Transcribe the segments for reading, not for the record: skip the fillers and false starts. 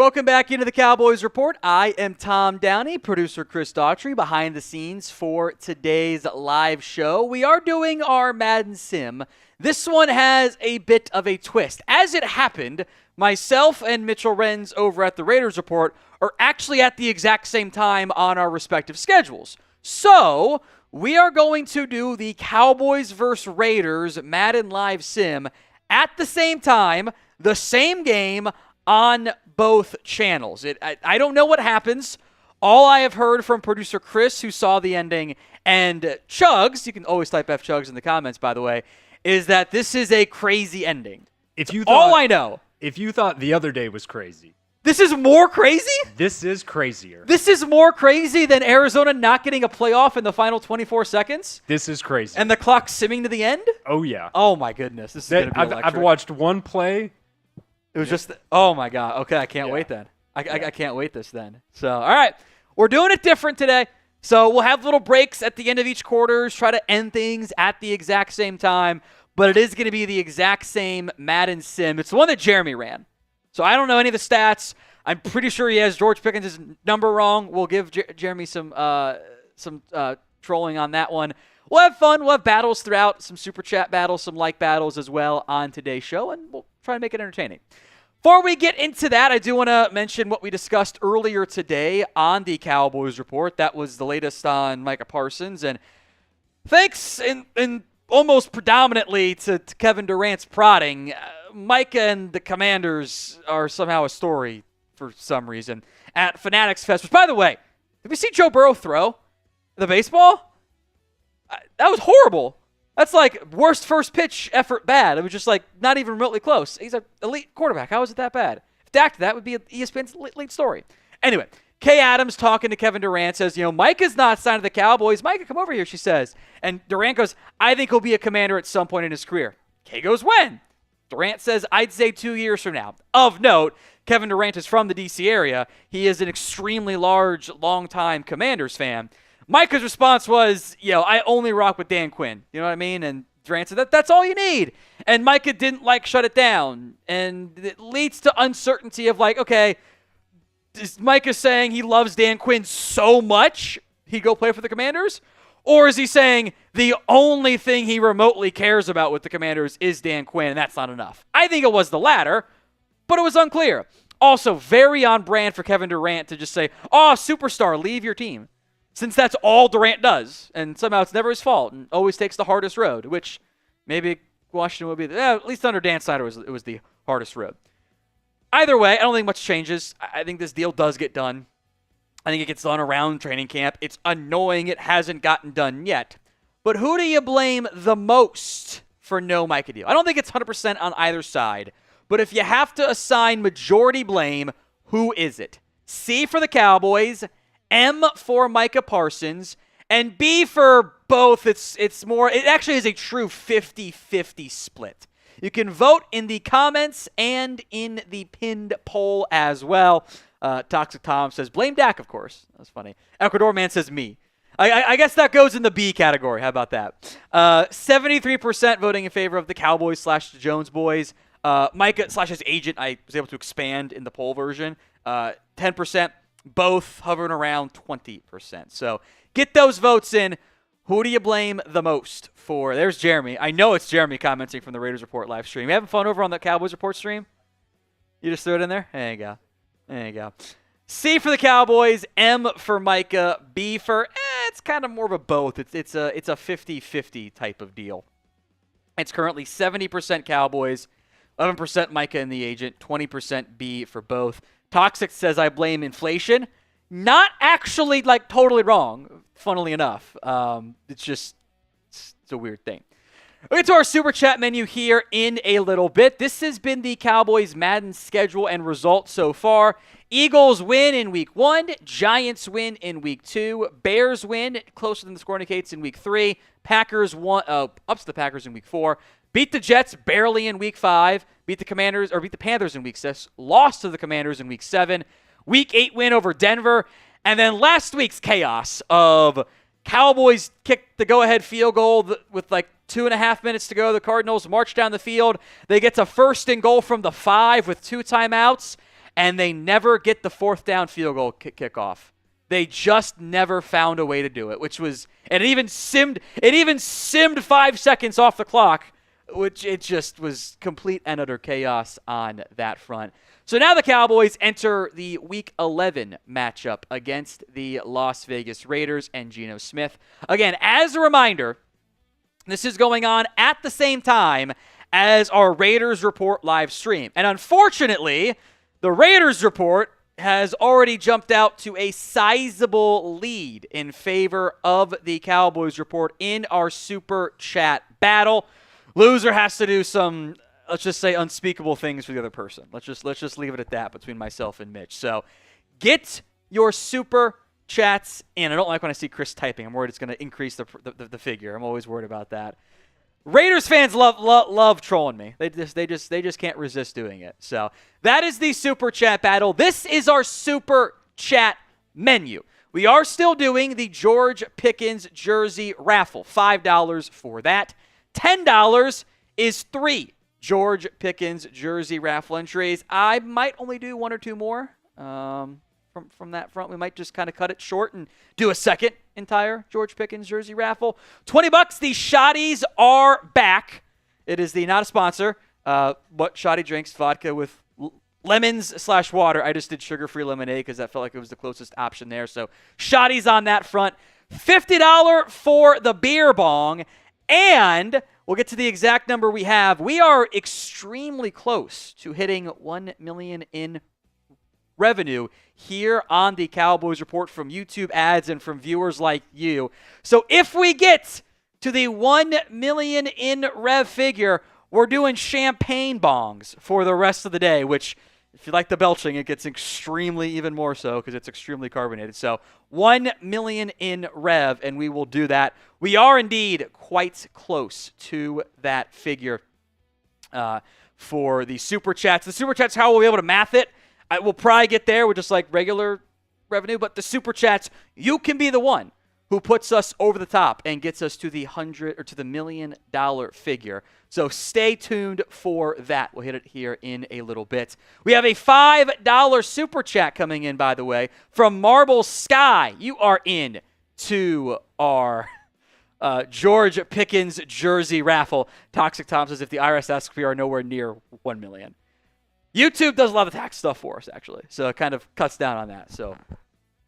Welcome back into the Cowboys Report. I am Tom Downey, producer Chris Daughtry, behind the scenes for today's live show. We are doing our Madden Sim. This one has a bit of a twist. As it happened, myself and Mitchell Renz over at the Raiders Report are actually at the exact same time on our respective schedules. So, we are going to do the Cowboys vs. Raiders Madden Live Sim at the same time, the same game, on both channels. I don't know what happens. All I have heard from producer Chris, who saw the ending, and Chugs, you can always type F Chugs in the comments, by the way, is that this is a crazy ending. All I know. If you thought the other day was crazy. This is more crazy? This is crazier. This is more crazy than Arizona not getting a playoff in the final 24 seconds? This is crazy. And the clock simming to the end? Oh, yeah. Oh, my goodness. This is going to be electric. I've watched one play. It was just, oh my God. Okay, I can't wait then. I can't wait this then. So, all right. We're doing it different today. So we'll have little breaks at the end of each quarters, try to end things at the exact same time. But it is going to be the exact same Madden Sim. It's the one that Jeremy ran. So I don't know any of the stats. I'm pretty sure he has George Pickens' number wrong. We'll give Jeremy some trolling on that one. We'll have fun. We'll have battles throughout, some super chat battles, some like battles as well on today's show, and we'll try to make it entertaining. Before we get into that, I do want to mention what we discussed earlier today on the Cowboys Report. That was the latest on Micah Parsons. And thanks in almost predominantly to Kevin Durant's prodding, Micah and the Commanders are somehow a story for some reason at Fanatics Fest. Which, by the way, did we see Joe Burrow throw the baseball? That was horrible. That's like worst first pitch effort bad. It was just like not even remotely close. He's an elite quarterback. How is it that bad? If Dak did that, would be ESPN's lead story. Anyway, Kay Adams talking to Kevin Durant says, Micah's not signed to the Cowboys. Micah, come over here, she says. And Durant goes, I think he'll be a Commander at some point in his career. Kay goes, when? Durant says, I'd say 2 years from now. Of note, Kevin Durant is from the D.C. area. He is an extremely large, long-time Commanders fan. Micah's response was, I only rock with Dan Quinn. You know what I mean? And Durant said, that's all you need. And Micah didn't shut it down. And it leads to uncertainty of okay, is Micah saying he loves Dan Quinn so much he'd go play for the Commanders? Or is he saying the only thing he remotely cares about with the Commanders is Dan Quinn, and that's not enough? I think it was the latter, but it was unclear. Also, very on brand for Kevin Durant to just say, superstar, leave your team. Since that's all Durant does, and somehow it's never his fault, and always takes the hardest road, which maybe Washington would be, at least under Dan Snyder, it was the hardest road. Either way, I don't think much changes. I think this deal does get done. I think it gets done around training camp. It's annoying it hasn't gotten done yet. But who do you blame the most for no Micah deal? I don't think it's 100% on either side. But if you have to assign majority blame, who is it? C for the Cowboys, M for Micah Parsons, and B for both. It actually is a true 50-50 split. You can vote in the comments and in the pinned poll as well. Toxic Tom says, blame Dak, of course. That's funny. Ecuador Man says me. I guess that goes in the B category. How about that? 73% voting in favor of the Cowboys / Jones boys. Micah / his agent, I was able to expand in the poll version. 10%. Both hovering around 20%. So get those votes in. Who do you blame the most for? There's Jeremy. I know it's Jeremy commenting from the Raiders Report live stream. You having fun over on the Cowboys Report stream? You just threw it in there? There you go. There you go. C for the Cowboys, M for Micah, B for, it's kind of more of a both. It's a 50-50 type of deal. It's currently 70% Cowboys, 11% Micah and the agent, 20% B for both. Toxic says I blame inflation. Not actually totally wrong, funnily enough. It's a weird thing. We'll get to our Super Chat menu here in a little bit. This has been the Cowboys Madden schedule and results so far. Eagles win in Week 1. Giants win in Week 2. Bears win closer than the score indicates in Week 3. Packers ups the Packers in Week 4. Beat the Jets barely in Week 5. Beat the Panthers in Week 6. Lost to the Commanders in Week 7. Week 8 win over Denver. And then last week's chaos of Cowboys kicked the go-ahead field goal with 2.5 minutes to go. The Cardinals march down the field. They get to 1st and goal from the 5 with 2 timeouts. and they never get the fourth down field goal kickoff. They just never found a way to do it, which was, and it even simmed 5 seconds off the clock, which it just was complete and utter chaos on that front. So now the Cowboys enter the Week 11 matchup against the Las Vegas Raiders and Geno Smith. Again, as a reminder, this is going on at the same time as our Raiders Report live stream. And unfortunately, the Raiders Report has already jumped out to a sizable lead in favor of the Cowboys Report in our Super Chat battle. Loser has to do some, let's just say, unspeakable things for the other person. Let's just leave it at that between myself and Mitch. So get your Super Chats in. I don't like when I see Chris typing. I'm worried it's going to increase the figure. I'm always worried about that. Raiders fans love trolling me. They just can't resist doing it. So that is the Super Chat battle. This is our Super Chat menu. We are still doing the George Pickens jersey raffle. $5 for that. $10 is 3 George Pickens jersey raffle entries. I might only do 1 or 2 more from that front. We might just kind of cut it short and do a second entire George Pickens jersey raffle. $20. The Shotties are back. It is not a sponsor. What Shotty drinks, vodka with lemons/water. I just did sugar-free lemonade because that felt like it was the closest option there. So Shotties on that front. $50 for the beer bong. And we'll get to the exact number we have. We are extremely close to hitting $1 million in revenue here on the Cowboys Report from YouTube ads and from viewers like you. So if we get to the 1 million in rev figure, we're doing champagne bongs for the rest of the day, which, if you like the belching, it gets extremely even more so because it's extremely carbonated. So 1 million in rev, and we will do that. We are indeed quite close to that figure for the Super Chats. The Super Chats, how we'll be able to math it, we'll probably get there with just like regular revenue, but the Super Chats, you can be the one who puts us over the top and gets us to the $1 million figure. So stay tuned for that. We'll hit it here in a little bit. We have a $5 Super Chat coming in, by the way, from Marble Sky. You are in to our George Pickens jersey raffle. Toxic Tom says, if the IRS asks, we are nowhere near 1 million. YouTube does a lot of tax stuff for us, actually, so it kind of cuts down on that. So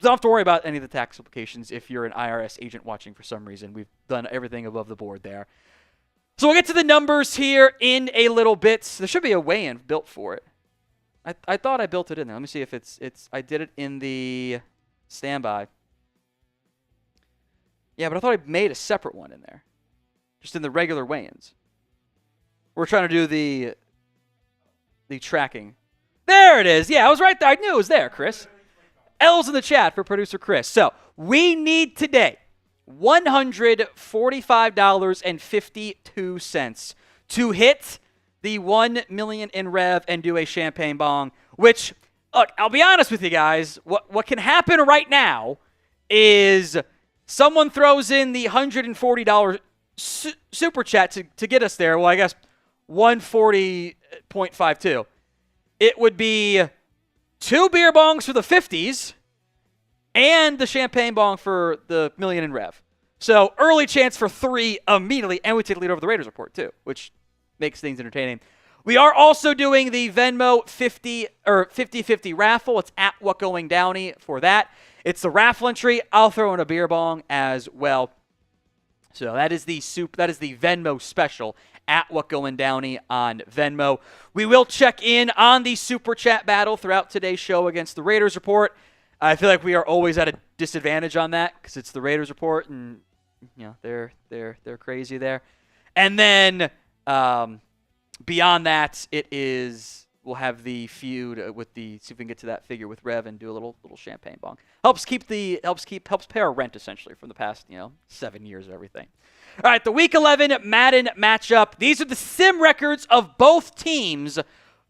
don't have to worry about any of the tax implications if you're an IRS agent watching for some reason. We've done everything above the board there. So we'll get to the numbers here in a little bit. There should be a weigh-in built for it. I thought I built it in there. Let me see if it's I did it in the standby. Yeah, but I thought I made a separate one in there, just in the regular weigh-ins. We're trying to do the tracking. There it is. Yeah, I was right there. I knew it was there, Chris. L's in the chat for producer Chris. So we need today $145.52 to hit the 1 million in rev and do a champagne bong, which, look, I'll be honest with you guys, what can happen right now is someone throws in the $140 super chat to get us there. Well, I guess 140.52. It would be 2 beer bongs for the 50s and the champagne bong for the million in rev. So early chance for 3 immediately, and we take the lead over the Raiders Report too, which makes things entertaining. We are also doing the Venmo 50-50 raffle. It's at What Going Downey for that. It's the raffle entry. I'll throw in a beer bong as well. So that is the Venmo special at What Going Downey on Venmo. We will check in on the Super Chat battle throughout today's show against the Raiders Report. I feel like we are always at a disadvantage on that because it's the Raiders Report, and they're crazy there. And then beyond that, we'll have the feud with see if we can get to that figure with Rev and do a little champagne bong. Helps pay our rent essentially from the past 7 years of everything. All right, the Week 11 Madden matchup. These are the sim records of both teams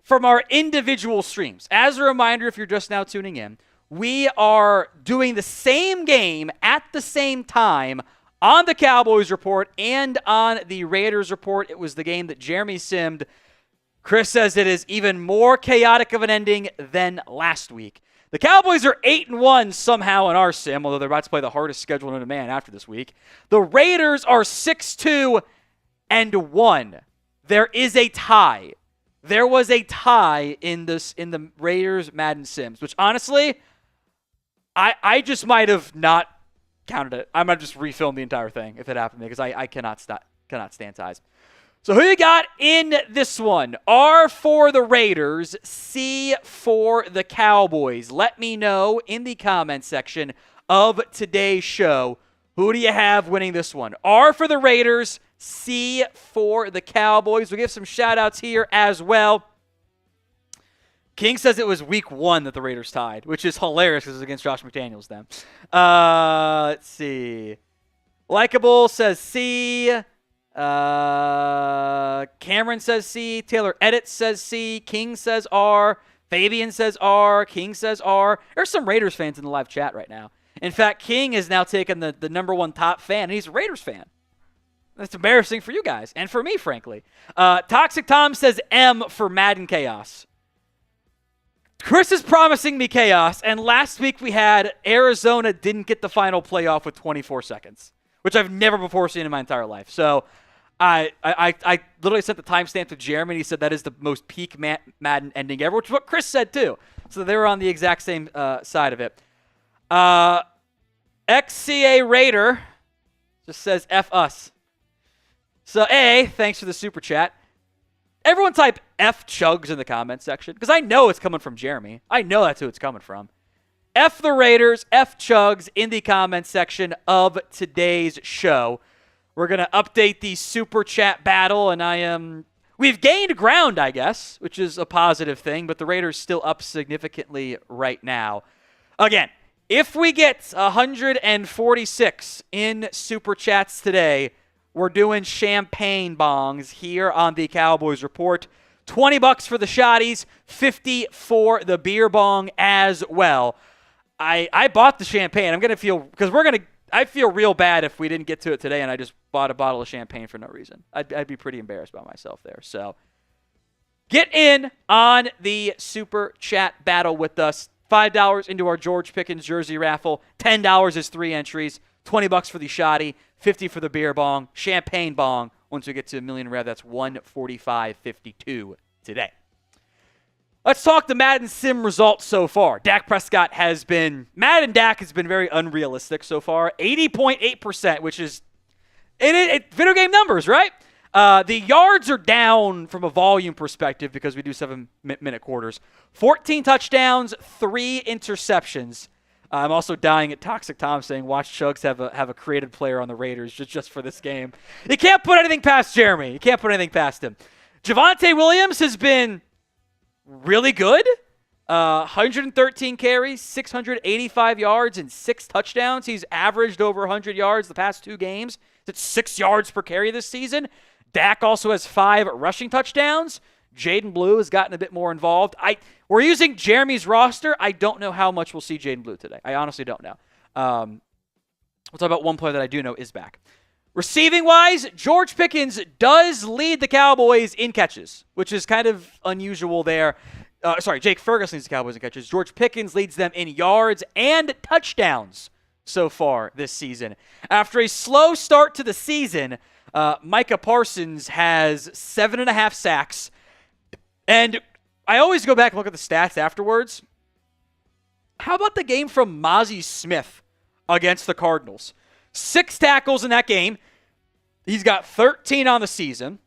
from our individual streams. As a reminder, if you're just now tuning in, we are doing the same game at the same time on the Cowboys Report and on the Raiders Report. It was the game that Jeremy simmed Chris says it is even more chaotic of an ending than last week. The Cowboys are 8-1 somehow in our sim, although they're about to play the hardest schedule known to man after this week. The Raiders are 6-2-1. There is a tie. There was a tie in the Raiders Madden Sims, which honestly, I just might have not counted it. I might just refilm the entire thing if it happened to me because I cannot stand ties. So who you got in this one? R for the Raiders, C for the Cowboys. Let me know in the comment section of today's show. Who do you have winning this one? R for the Raiders, C for the Cowboys. We'll give some shout-outs here as well. King says it was week 1 that the Raiders tied, which is hilarious because it was against Josh McDaniels then. Let's see. Likeable says C. Cameron says C. Taylor Edit says C. King says R. Fabian says R. King says R. There's some Raiders fans in the live chat right now. In fact, King has now taken the number 1 top fan, and he's a Raiders fan. That's embarrassing for you guys, and for me, frankly. Toxic Tom says M for Madden Chaos. Chris is promising me chaos, and last week we had Arizona didn't get the final playoff with 24 seconds, which I've never before seen in my entire life. So I literally sent the timestamp to Jeremy, and he said that is the most peak Madden ending ever, which is what Chris said too. So they were on the exact same side of it. XCA Raider just says F us. So A, thanks for the super chat. Everyone type F Chugs in the comment section because I know it's coming from Jeremy. I know that's who it's coming from. F the Raiders, F Chugs in the comment section of today's show. We're going to update the super chat battle, and we've gained ground, I guess, which is a positive thing, but the Raiders still up significantly right now. Again, if we get 146 in super chats today, we're doing champagne bongs here on the Cowboys Report. $20 for the shotties, $50 for the beer bong as well. I bought the champagne. I'm gonna feel because I feel real bad if we didn't get to it today and I just bought a bottle of champagne for no reason. I'd be pretty embarrassed by myself there. So get in on the super chat battle with us. $5 into our George Pickens jersey raffle. $10 is 3 entries. $20 for the shotty. $50 for the beer bong. Champagne bong. Once we get to a million rev, that's $145.52 today. Let's talk the Madden Sim results so far. Dak Prescott Madden Dak has been very unrealistic so far. 80.8%, which is video game numbers, right? The yards are down from a volume perspective because we do 7-minute quarters. 14 touchdowns, 3 interceptions. I'm also dying at Toxic Tom saying, watch Chugs have a created player on the Raiders just for this game. You can't put anything past Jeremy. You can't put anything past him. Javonte Williams has been really good. 113 carries, 685 yards, and 6 touchdowns. He's averaged over 100 yards the past 2 games. That's 6 yards per carry this season. Dak also has 5 rushing touchdowns. Jaden Blue has gotten a bit more involved. We're using Jeremy's roster. I don't know how much we'll see Jaden Blue today. I honestly don't know. We'll talk about one player that I do know is back. Receiving-wise, George Pickens does lead the Cowboys in catches, which is kind of unusual there. Jake Ferguson leads the Cowboys in catches. George Pickens leads them in yards and touchdowns so far this season. After a slow start to the season, Micah Parsons has 7.5 sacks. And I always go back and look at the stats afterwards. How about the game from Mozzie Smith against the Cardinals? 6 tackles in that game. He's got 13 on the season.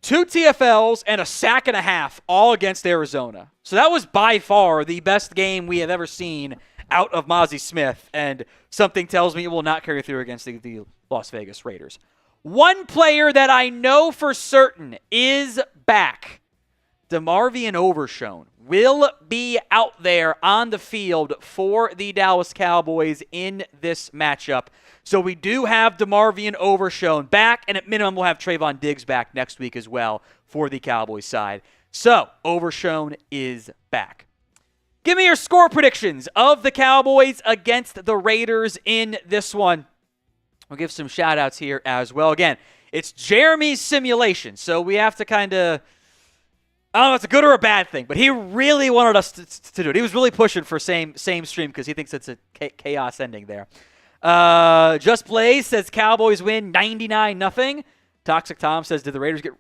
2 TFLs and a sack and a half, all against Arizona. So that was by far the best game we have ever seen out of Mozzie Smith. And something tells me it will not carry through against the Las Vegas Raiders. One player that I know for certain is back. DeMarvion Overshown will be out there on the field for the Dallas Cowboys in this matchup. So we do have DeMarvion Overshown back, and at minimum we'll have Trevon Diggs back next week as well for the Cowboys side. So Overshown is back. Give me your score predictions of the Cowboys against the Raiders in this one. We'll give some shout-outs here as well. Again, it's Jeremy's simulation, so we have to kind of I don't know if it's a good or a bad thing, but he really wanted us to do it. He was really pushing for same stream because he thinks it's a chaos ending there. Just Blaze says Cowboys win 99-0. Toxic Tom says, did the Raiders get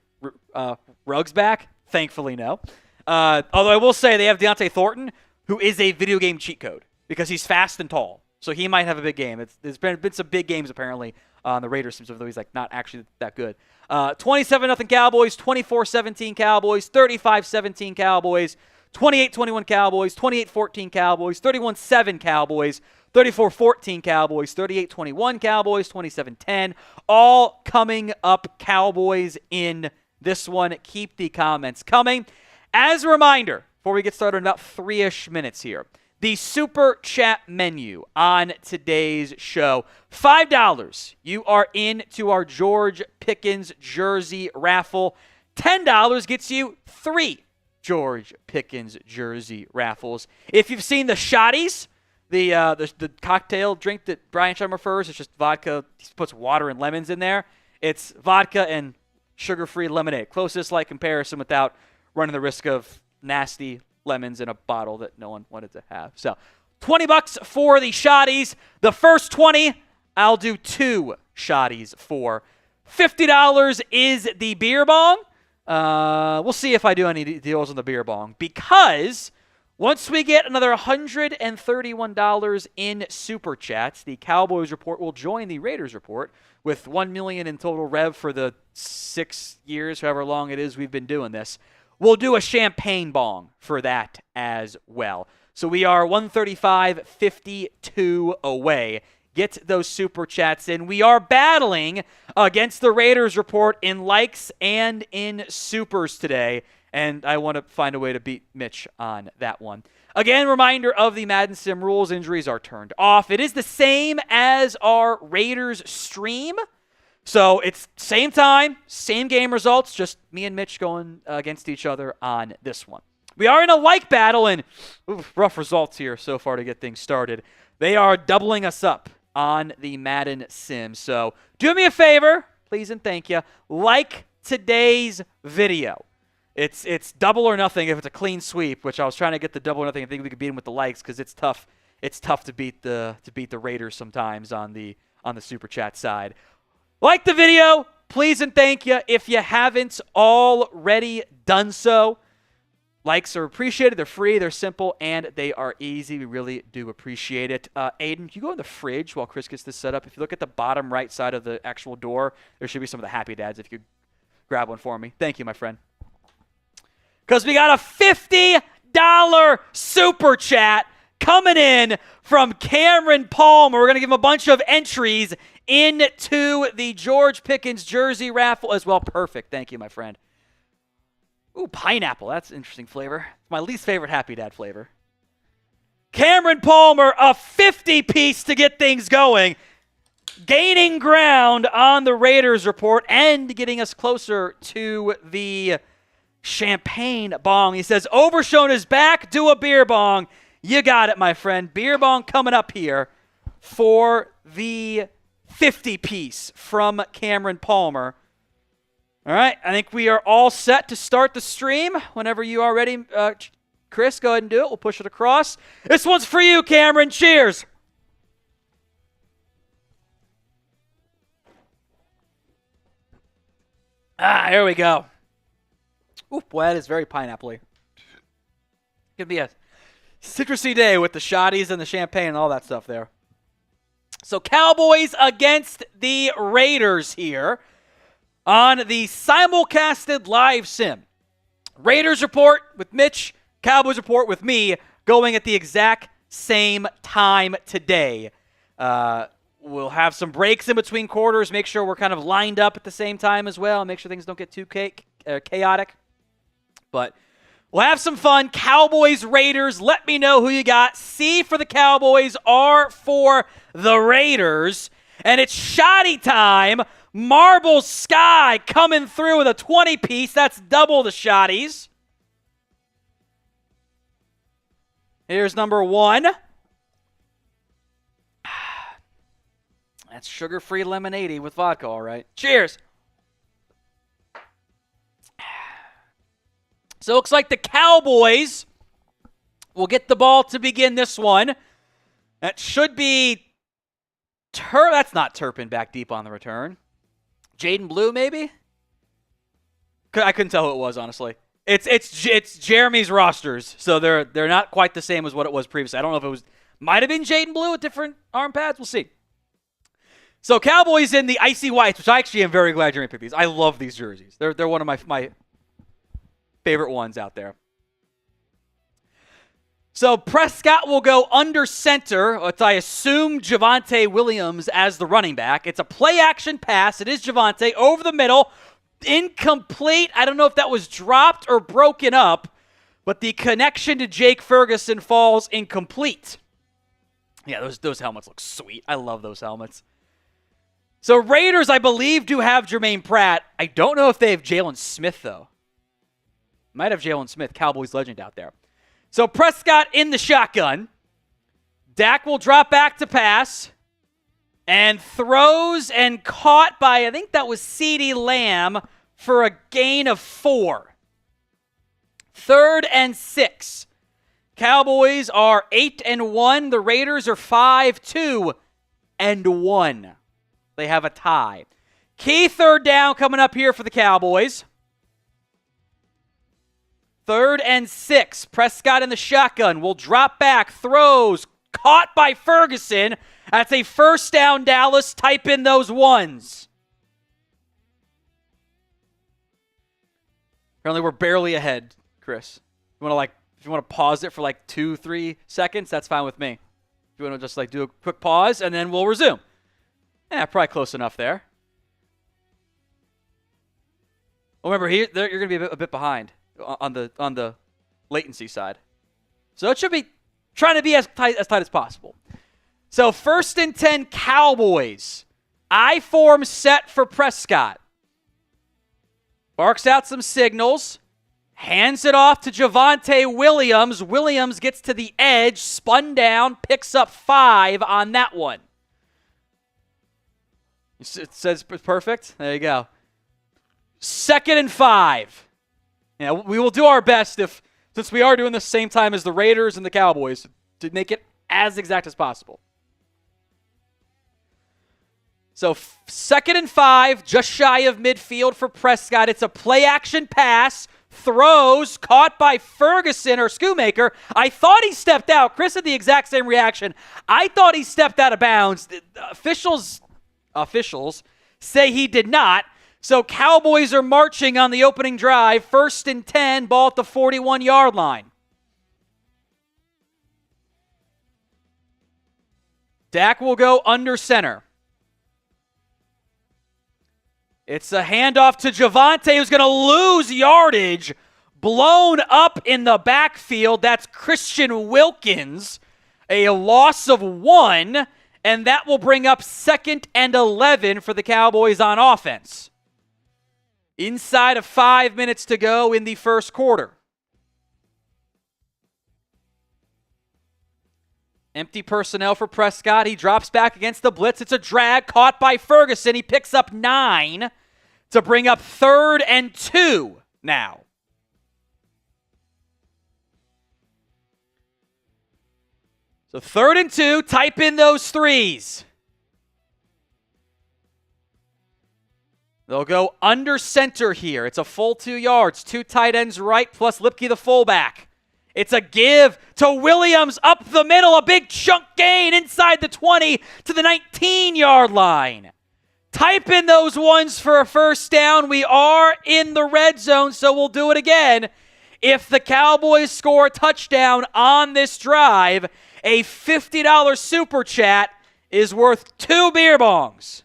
Ruggs back? Thankfully, no. Although I will say they have Deontay Thornton, who is a video game cheat code because he's fast and tall. So he might have a big game. There's been some big games apparently on the Raiders teams, although he's like not actually that good. 27-0 Cowboys, 24-17 Cowboys, 35-17 Cowboys, 28-21 Cowboys, 28-14 Cowboys, 31-7 Cowboys, 34-14 Cowboys, 38-21 Cowboys, 27-10. All coming up Cowboys in this one. Keep the comments coming. As a reminder, before we get started in about 3-ish minutes here, the Super Chat menu on today's show. $5, you are into our George Pickens jersey raffle. $10 gets you 3 George Pickens jersey raffles. If you've seen the Shotties, the cocktail drink that Brian Schottenheimer prefers, it's just vodka. He puts water and lemons in there. It's vodka and sugar-free lemonade. Closest like comparison without running the risk of nasty lemons in a bottle that no one wanted to have. So $20 for the Shotties. The first 20, I'll do 2 Shotties for. $50 is the beer bong. We'll see if I do any deals on the beer bong because once we get another $131 in Super Chats, the Cowboys Report will join the Raiders Report with $1 million in total rev for the 6 years, however long it is we've been doing this. We'll do a champagne bong for that as well. So we are 135.52 away. Get those Super Chats in. We are battling against the Raiders Report in likes and in supers today, and I want to find a way to beat Mitch on that one. Again, reminder of the Madden Sim rules. Injuries are turned off. It is the same as our Raiders stream. So it's same time, same game results, just me and Mitch going against each other on this one. We are in a like battle, and rough results here so far to get things started. They are doubling us up on the Madden Sim. So do me a favor, please and thank you. Like today's video. It's double or nothing if it's a clean sweep, which I was trying to get the double or nothing. I think we could beat them with the likes because it's tough. It's tough to beat the Raiders sometimes on the Super Chat side. Like the video, please and thank you. If you haven't already done so, likes are appreciated. They're free, they're simple, and they are easy. We really do appreciate it. Aiden, can you go in the fridge while Chris gets this set up? If you look at the bottom right side of the actual door, there should be some of the Happy Dads. If you could grab one for me. Thank you, my friend. Because we got a $50 Super Chat coming in from Cameron Palmer. We're going to give him a bunch of entries into the George Pickens jersey raffle as well. Perfect. Thank you, my friend. Ooh, pineapple. That's an interesting flavor. It's my least favorite Happy Dad flavor. Cameron Palmer, a 50-piece to get things going. Gaining ground on the Raiders Report and getting us closer to the champagne bong. He says, Overshown is back. Do a beer bong. You got it, my friend. Beer bong coming up here for the 50-piece from Cameron Palmer. All right, I think we are all set to start the stream. Whenever you are ready, Chris, go ahead and do it. We'll push it across. This one's for you, Cameron. Cheers. Here we go. Ooh, boy, that is very pineapple-y. Could be a citrusy day with the shotties and the champagne and all that stuff there. So Cowboys against the Raiders here on the simulcasted live sim. Raiders Report with Mitch, Cowboys Report with me, going at the exact same time today. We'll have some breaks in between quarters, make sure we're kind of lined up at the same time as well, make sure things don't get too chaotic. But we'll have some fun. Cowboys, Raiders, let me know who you got. C for the Cowboys, R for the Raiders. And it's Shotty time. Marble Sky coming through with a 20-piece. That's double the Shotties. Here's number 1. That's sugar-free lemonade with vodka, all right. Cheers. So it looks like the Cowboys will get the ball to begin this one. That should be that's not Turpin back deep on the return. Jaden Blue, maybe? I couldn't tell who it was, honestly. It's Jeremy's rosters, so they're not quite the same as what it was previously. I don't know if it was might have been Jaden Blue with different arm pads. We'll see. So Cowboys in the icy whites, which I actually am very glad Jeremy picked these. I love these jerseys. They're one of my favorite ones out there. So Prescott will go under center. I assume Javonte Williams as the running back. It's a play-action pass. It is Javonte over the middle. Incomplete. I don't know if that was dropped or broken up, but the connection to Jake Ferguson falls incomplete. Yeah, those helmets look sweet. I love those helmets. So Raiders, I believe, do have Jermaine Pratt. I don't know if they have Jalen Smith, though. Might have Jalen Smith, Cowboys legend out there. So Prescott in the shotgun. Dak will drop back to pass and throws and caught by, I think that was CeeDee Lamb for a gain of 4. 3rd and 6. Cowboys are 8-1. The Raiders are 5-2-1. They have a tie. Key 3rd down coming up here for the Cowboys. 3rd and 6. Prescott in the shotgun will drop back, throws, caught by Ferguson. That's a first down, Dallas. Type in those ones. Apparently we're barely ahead, Chris. If you want to pause it for 2-3 seconds, that's fine with me. If you want to just do a quick pause and then we'll resume. Yeah, probably close enough there. Well, remember, you're going to be a bit behind on the latency side. So it should be trying to be as tight as possible. So 1st and 10 Cowboys. I-form set for Prescott. Barks out some signals. Hands it off to Javonte Williams. Williams gets to the edge, spun down, picks up 5 on that one. It says perfect. There you go. 2nd and 5. Yeah, we will do our best since we are doing the same time as the Raiders and the Cowboys, to make it as exact as possible. So 2nd and 5, just shy of midfield for Prescott. It's a play-action pass. Throws, caught by Ferguson or Schoonmaker. I thought he stepped out. Chris had the exact same reaction. I thought he stepped out of bounds. Officials say he did not. So Cowboys are marching on the opening drive. 1st and 10, ball at the 41-yard line. Dak will go under center. It's a handoff to Javonte, who's going to lose yardage. Blown up in the backfield. That's Christian Wilkins. A loss of 1, and that will bring up 2nd and 11 for the Cowboys on offense. Inside of 5 minutes to go in the first quarter. Empty personnel for Prescott. He drops back against the blitz. It's a drag caught by Ferguson. He picks up 9 to bring up 3rd and 2 now. So 3rd and 2, type in those 3s. They'll go under center here. It's a full 2 yards. 2 tight ends right, plus Lipke the fullback. It's a give to Williams up the middle. A big chunk gain inside the 20 to the 19-yard line. Type in those ones for a first down. We are in the red zone, so we'll do it again. If the Cowboys score a touchdown on this drive, a $50 super chat is worth 2 beer bongs.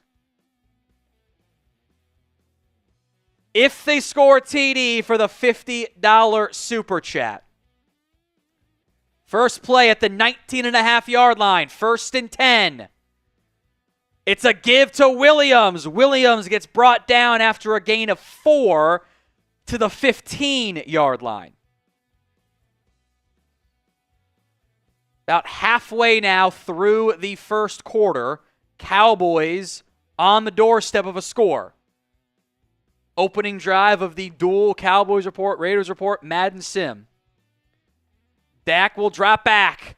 If they score a TD for the $50 super chat. First play at the 19.5-yard line. 1st and 10. It's a give to Williams. Williams gets brought down after a gain of 4 to the 15-yard line. About halfway now through the first quarter. Cowboys on the doorstep of a score. Opening drive of the dual Cowboys Report, Raiders Report, Madden Sim. Dak will drop back.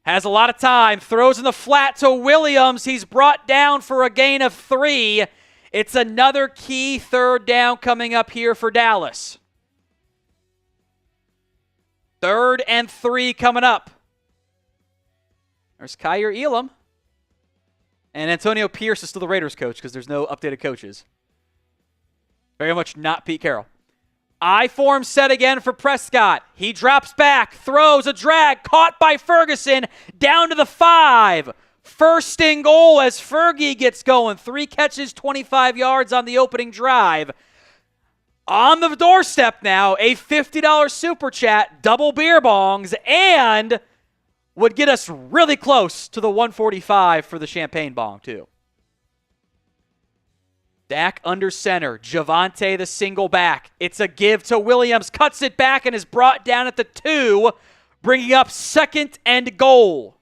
Has a lot of time. Throws in the flat to Williams. He's brought down for a gain of 3. It's another key third down coming up here for Dallas. 3rd and 3 coming up. There's Kyer Elam. And Antonio Pierce is still the Raiders coach because there's no updated coaches. Very much not Pete Carroll. I-form set again for Prescott. He drops back, throws a drag, caught by Ferguson, down to the 5. 1st and goal as Fergie gets going. 3 catches, 25 yards on the opening drive. On the doorstep now, a $50 super chat, double beer bongs, and would get us really close to the 145 for the champagne bong, too. Dak under center. Javonte the single back. It's a give to Williams. Cuts it back and is brought down at the 2, bringing up 2nd and goal.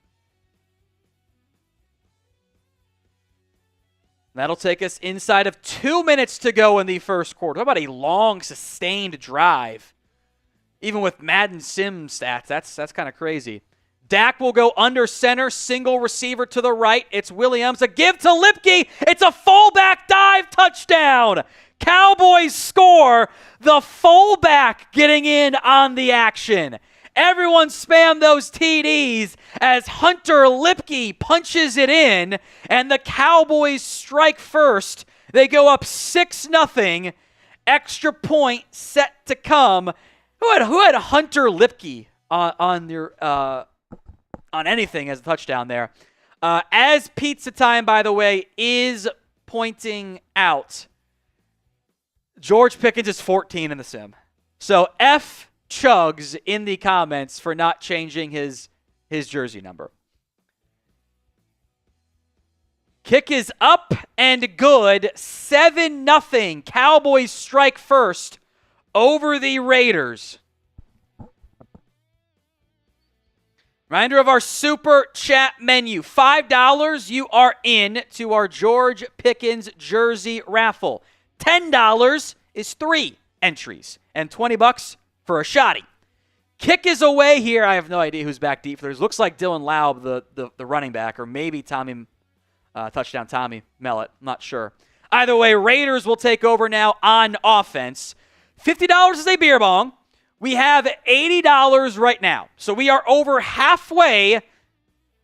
That'll take us inside of 2 minutes to go in the first quarter. How about a long, sustained drive? Even with Madden Sim stats, that's kind of crazy. Dak will go under center, single receiver to the right. It's Williams. A give to Lipke. It's a fullback dive touchdown. Cowboys score. The fullback getting in on the action. Everyone spam those TDs as Hunter Lipke punches it in, and the Cowboys strike first. They go up 6-0. Extra point set to come. Who had Hunter Lipke on anything as a touchdown there? As Pizza Time, by the way, is pointing out, George Pickens is 14 in the sim. So F Chugs in the comments for not changing his jersey number. Kick is up and good. 7-0. Cowboys strike first over the Raiders. Reminder of our super chat menu. $5, you are in to our George Pickens jersey raffle. $10 is 3 entries. And $20 for a shotty. Kick is away here. I have no idea who's back deep. Looks like Dylan Laub, the running back, or maybe touchdown Tommy Mellett. I'm not sure. Either way, Raiders will take over now on offense. $50 is a beer bong. We have $80 right now. So we are over halfway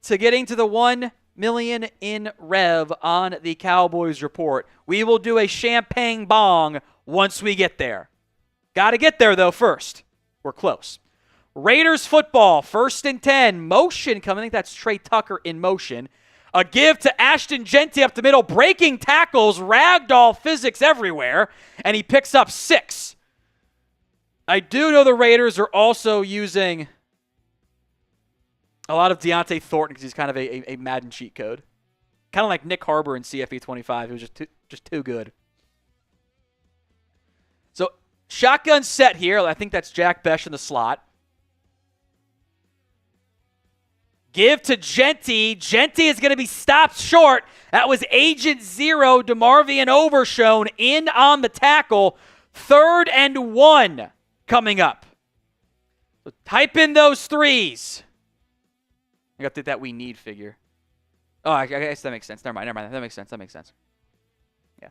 to getting to the 1 million in rev on the Cowboys Report. We will do a champagne bong once we get there. Got to get there, though, first. We're close. Raiders football, 1st and 10. Motion coming. I think that's Trey Tucker in motion. A give to Ashton Jeanty up the middle. Breaking tackles. Ragdoll physics everywhere. And he picks up 6. I do know the Raiders are also using a lot of Deontay Thornton because he's kind of a Madden cheat code. Kind of like Nick Harbor in CFE 25. He was just too good. So, shotgun set here. I think that's Jack Besh in the slot. Give to Jeanty. Jeanty is going to be stopped short. That was Agent Zero, DeMarvion Overshown in on the tackle. 3rd and 1 coming up. So type in those 3s. I got that we need figure. Oh, I guess that makes sense. Never mind. That makes sense. Yeah.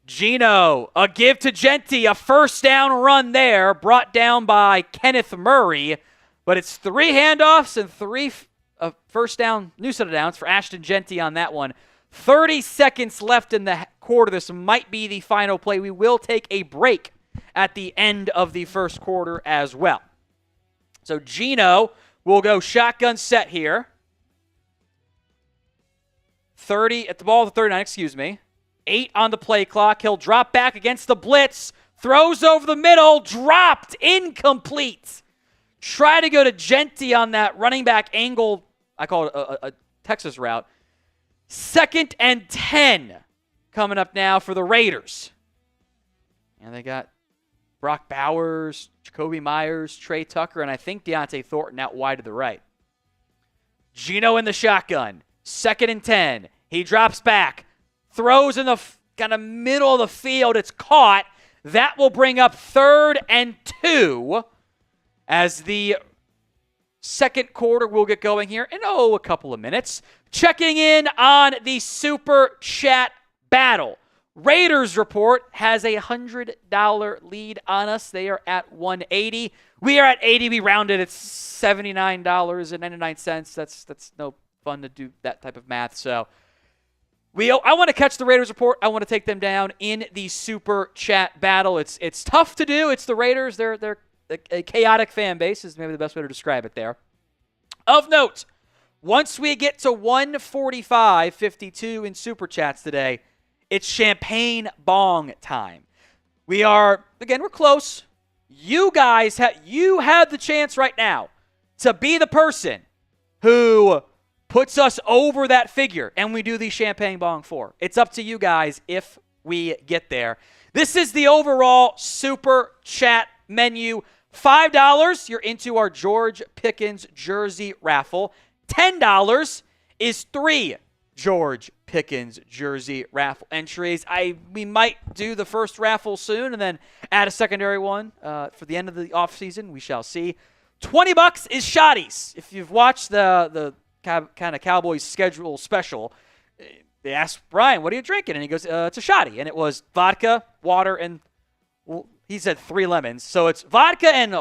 Geno, a give to Jeanty, a 1st down run there, brought down by Kenneth Murray. But it's 3 handoffs and 3 first down, new set of downs for Ashton Jeanty on that one. 30 seconds left in the quarter. This might be the final play. We will take a break at the end of the first quarter as well. So Geno will go shotgun set here. 30 at the ball, 39, 8 on the play clock. He'll drop back against the blitz. Throws over the middle. Dropped. Incomplete. Try to go to Jeanty on that running back angle. I call it a Texas route. 2nd and 10 coming up now for the Raiders. And they got Brock Bowers, Jacoby Myers, Trey Tucker, and I think Deontay Thornton out wide to the right. Geno in the shotgun. 2nd and 10. He drops back. Throws in the kind of middle of the field. It's caught. That will bring up 3rd and 2 as the second quarter will get going here in, a couple of minutes. Checking in on the Super Chat battle. Raiders Report has a $100 lead on us. They are at $180. We are at 80. We rounded. It's $79.99. That's no fun to do that type of math. So I want to catch the Raiders Report. I want to take them down in the Super Chat battle. It's tough to do. It's the Raiders. They're a chaotic fan base is maybe the best way to describe it there. Of note, once we get to 145.52 in Super Chats today, it's champagne bong time. We're close. You guys have the chance right now to be the person who puts us over that figure and we do the champagne bong for. It's up to you guys if we get there. This is the overall Super Chat menu. $5, you're into our George Pickens jersey raffle. $10 is 3 George Pickens jersey raffle entries. We might do the first raffle soon and then add a secondary one for the end of the offseason. We shall see. $20 is shotties. If you've watched the kind of Cowboys schedule special, they asked Brian, what are you drinking? And he goes, it's a shotty. And it was vodka, water, and he said 3 lemons. So it's vodka and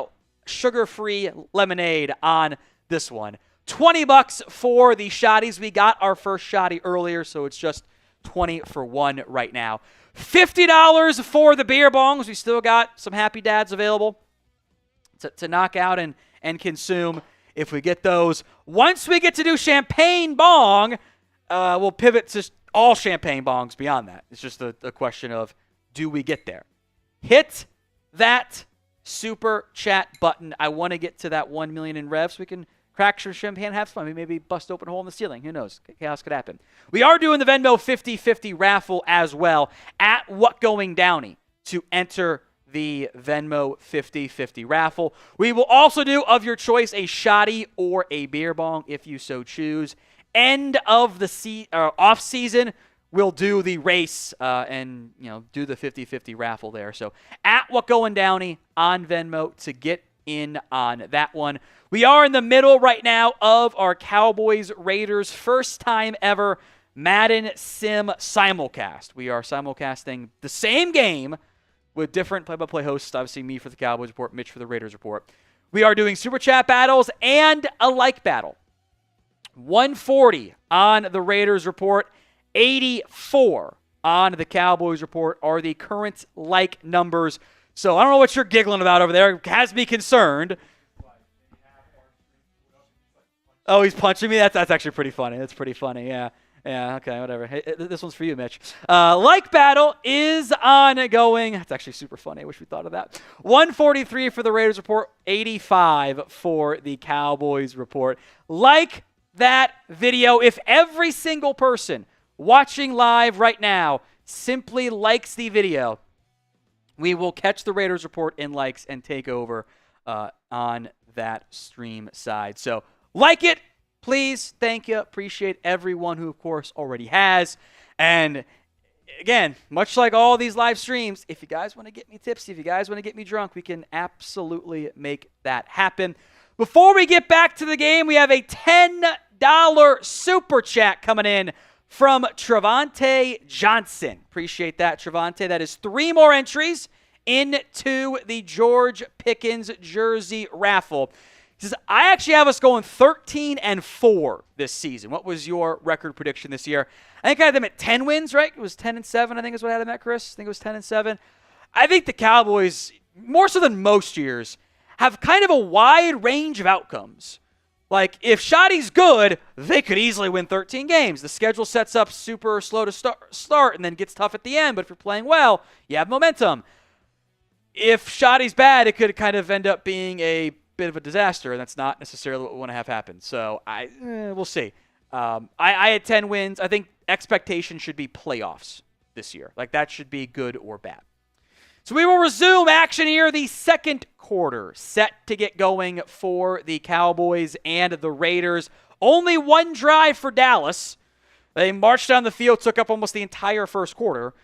sugar-free lemonade on this one. $20 for the shotties. We got our first shotty earlier, so it's just 20 for 1 right now. $50 for the beer bongs. We still got some Happy Dads available to knock out and consume if we get those. Once we get to do champagne bong, we'll pivot to all champagne bongs beyond that. It's just a question of, do we get there? Hit that Super Chat button. I want to get to that 1 million in revs. We can crack some champagne, have fun. Maybe bust open a hole in the ceiling. Who knows? Chaos could happen. We are doing the Venmo 50-50 raffle as well at What Going Downey to enter the Venmo 50-50 raffle. We will also do, of your choice, a shotty or a beer bong if you so choose. End of the off season, we'll do the race and do the 50-50 raffle there. So at What Going Downey on Venmo to get in on that one. We are in the middle right now of our Cowboys Raiders first time ever Madden Sim simulcast. We are simulcasting the same game with different play-by-play hosts. Obviously me for the Cowboys Report, Mitch for the Raiders Report. We are doing Super Chat battles and a like battle. 140 on the Raiders Report, 84 on the Cowboys Report are the current like numbers. So I don't know what you're giggling about over there. It has me concerned. Oh, he's punching me? That's actually pretty funny. That's pretty funny, yeah. Yeah, okay, whatever. Hey, this one's for you, Mitch. Like battle is ongoing. That's actually super funny. I wish we thought of that. 143 for the Raiders Report, 85 for the Cowboys Report. Like that video. If every single person watching live right now simply likes the video, we will catch the Raiders Report in likes and take over on that stream side. So like it, please. Thank you. Appreciate everyone who, of course, already has. And again, much like all these live streams, if you guys want to get me tipsy, if you guys want to get me drunk, we can absolutely make that happen. Before we get back to the game, we have a $10 super chat coming in from Trevonte Johnson. Appreciate that, Trevonte. That is 3 more entries into the George Pickens jersey raffle. He says, I actually have us going 13-4 this season. What was your record prediction this year? I think I had them at 10 wins, right? It was 10-7, I think is what I had them at, Chris. I think it was 10-7. I think the Cowboys, more so than most years, have kind of a wide range of outcomes. Like, if Shotty's good, they could easily win 13 games. The schedule sets up super slow to start and then gets tough at the end. But if you're playing well, you have momentum. If Shotty's bad, it could kind of end up being a bit of a disaster, and that's not necessarily what we want to have happen. So we'll see. I had 10 wins. I think expectation should be playoffs this year. Like, that should be good or bad. So we will resume action here. The second quarter set to get going for the Cowboys and the Raiders. Only one drive for Dallas. They marched down the field, took up almost the entire first quarter.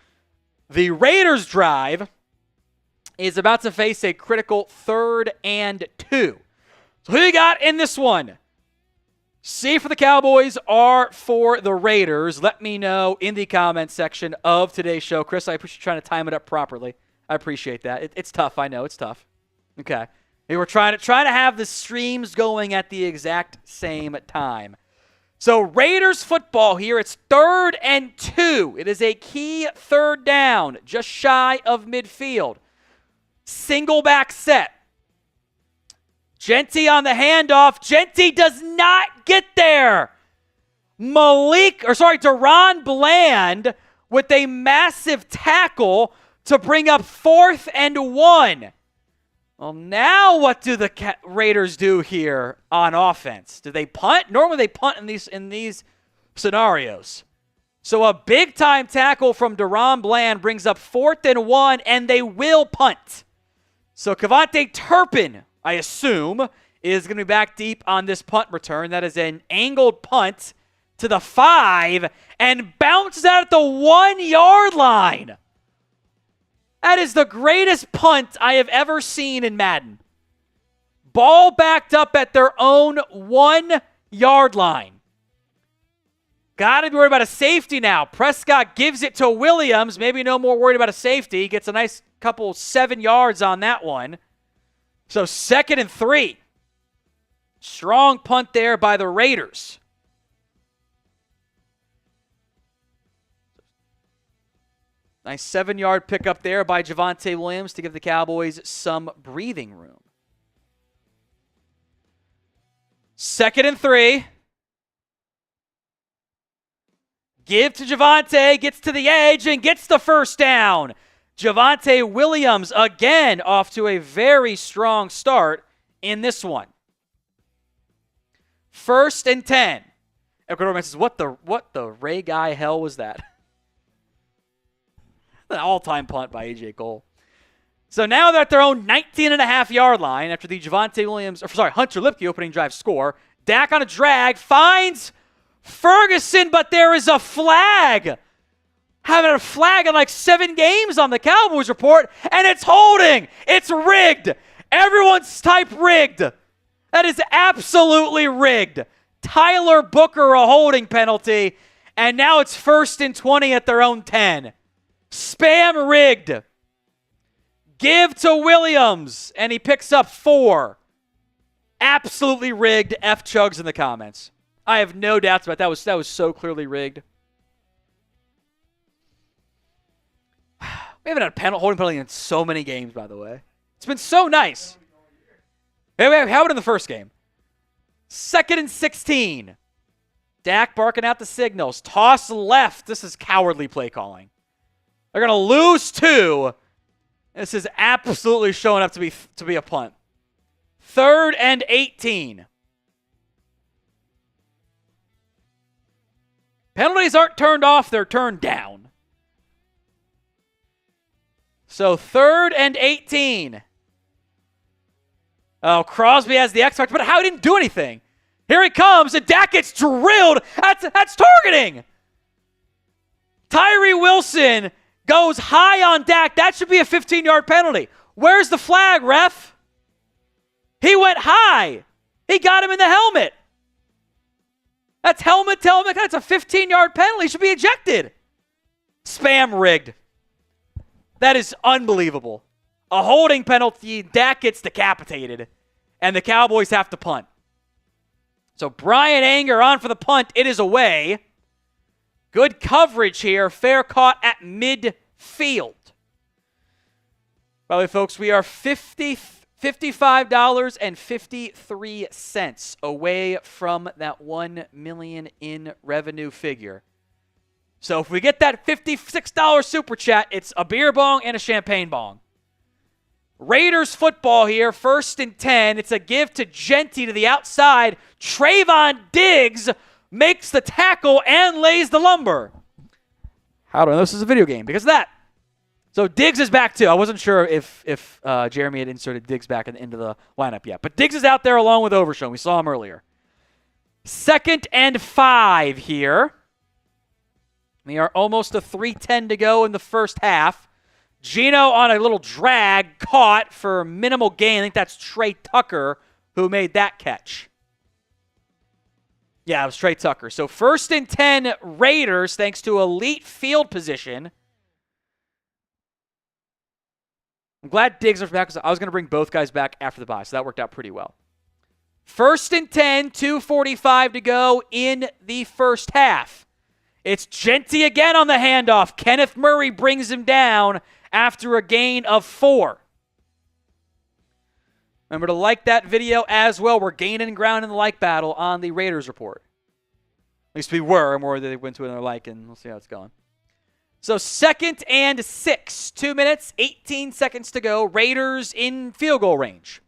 The Raiders drive is about to face a critical 3rd and 2. So who you got in this one? C for the Cowboys, R for the Raiders. Let me know in the comments section of today's show. Chris, I appreciate you trying to time it up properly. I appreciate that. It's tough. I know it's tough. Okay. We're trying to have the streams going at the exact same time. So Raiders football here. It's 3rd and 2. It is a key 3rd down, just shy of midfield. Single back set. Genty on the handoff. Genty does not get there. DaRon Bland with a massive tackle to bring up 4th and 1. Well, now what do the Raiders do here on offense? Do they punt? Normally they punt in these scenarios. So a big-time tackle from DaRon Bland brings up 4th and 1, and they will punt. So Javonte Turpin, I assume, is going to be back deep on this punt return. That is an angled punt to the 5 and bounces out at the 1-yard line. That is the greatest punt I have ever seen in Madden. Ball backed up at their own 1-yard line. Got to be worried about a safety now. Prescott gives it to Williams. Maybe no more worried about a safety. Gets a nice couple 7 yards on that one. So 2nd and 3. Strong punt there by the Raiders. Nice 7-yard pickup there by Javonte Williams to give the Cowboys some breathing room. 2nd and 3. Give to Javonte, gets to the edge and gets the 1st down. Javonte Williams again off to a very strong start in this one. 1st and 10. Ecuador says, what the Ray Guy hell was that? An all-time punt by A.J. Cole. So now they're at their own 19.5-yard line after the Hunter Lipke opening drive score. Dak on a drag, finds Ferguson, but there is a flag. Having a flag in like 7 games on the Cowboys report, and it's holding. It's rigged. Everyone's type rigged. That is absolutely rigged. Tyler Booker a holding penalty, and now it's 1st and 20 at their own 10. Spam rigged. Give to Williams, and he picks up 4. Absolutely rigged. F chugs in the comments. I have no doubts about that. That was so clearly rigged. We haven't had a holding penalty in so many games, by the way. It's been so nice. How about in the first game? 2nd and 16. Dak barking out the signals. Toss left. This is cowardly play calling. They're going to lose 2. This is absolutely showing up to be a punt. 3rd and 18. Penalties aren't turned off, they're turned down. So 3rd and 18. Oh, Crosby has the X factor, but how he didn't do anything. Here he comes, and Dak gets drilled. That's targeting. Tyree Wilson goes high on Dak. That should be a 15-yard penalty. Where's the flag, ref? He went high. He got him in the helmet. That's helmet to helmet. That's a 15-yard penalty. He should be ejected. Spam rigged. That is unbelievable. A holding penalty. Dak gets decapitated, and the Cowboys have to punt. So Brian Anger on for the punt. It is away. Good coverage here. Fair caught at midfield. By the way, folks, we are $55.53 away from that $1 million in revenue figure. So if we get that $56 super chat, it's a beer bong and a champagne bong. Raiders football here, 1st and 10. It's a give to Genty to the outside. Trevon Diggs makes the tackle and lays the lumber. How do I know this is a video game? Because of that. So Diggs is back too. I wasn't sure if Jeremy had inserted Diggs back into the lineup yet. But Diggs is out there along with Overshown. We saw him earlier. 2nd and 5 here. We are almost to 3:10 to go in the first half. Geno on a little drag caught for minimal gain. I think that's Trey Tucker who made that catch. Yeah, it was Trey Tucker. So 1st and 10 Raiders thanks to elite field position. I'm glad Diggs are back because I was going to bring both guys back after the bye, so that worked out pretty well. 1st and 10, 2:45 to go in the first half. It's Genty again on the handoff. Kenneth Murray brings him down after a gain of 4. Remember to like that video as well. We're gaining ground in the like battle on the Raiders Report. At least we were, and more they went to another like, and we'll see how it's going. So 2nd and 6, 2 minutes, 18 seconds to go. Raiders in field goal range.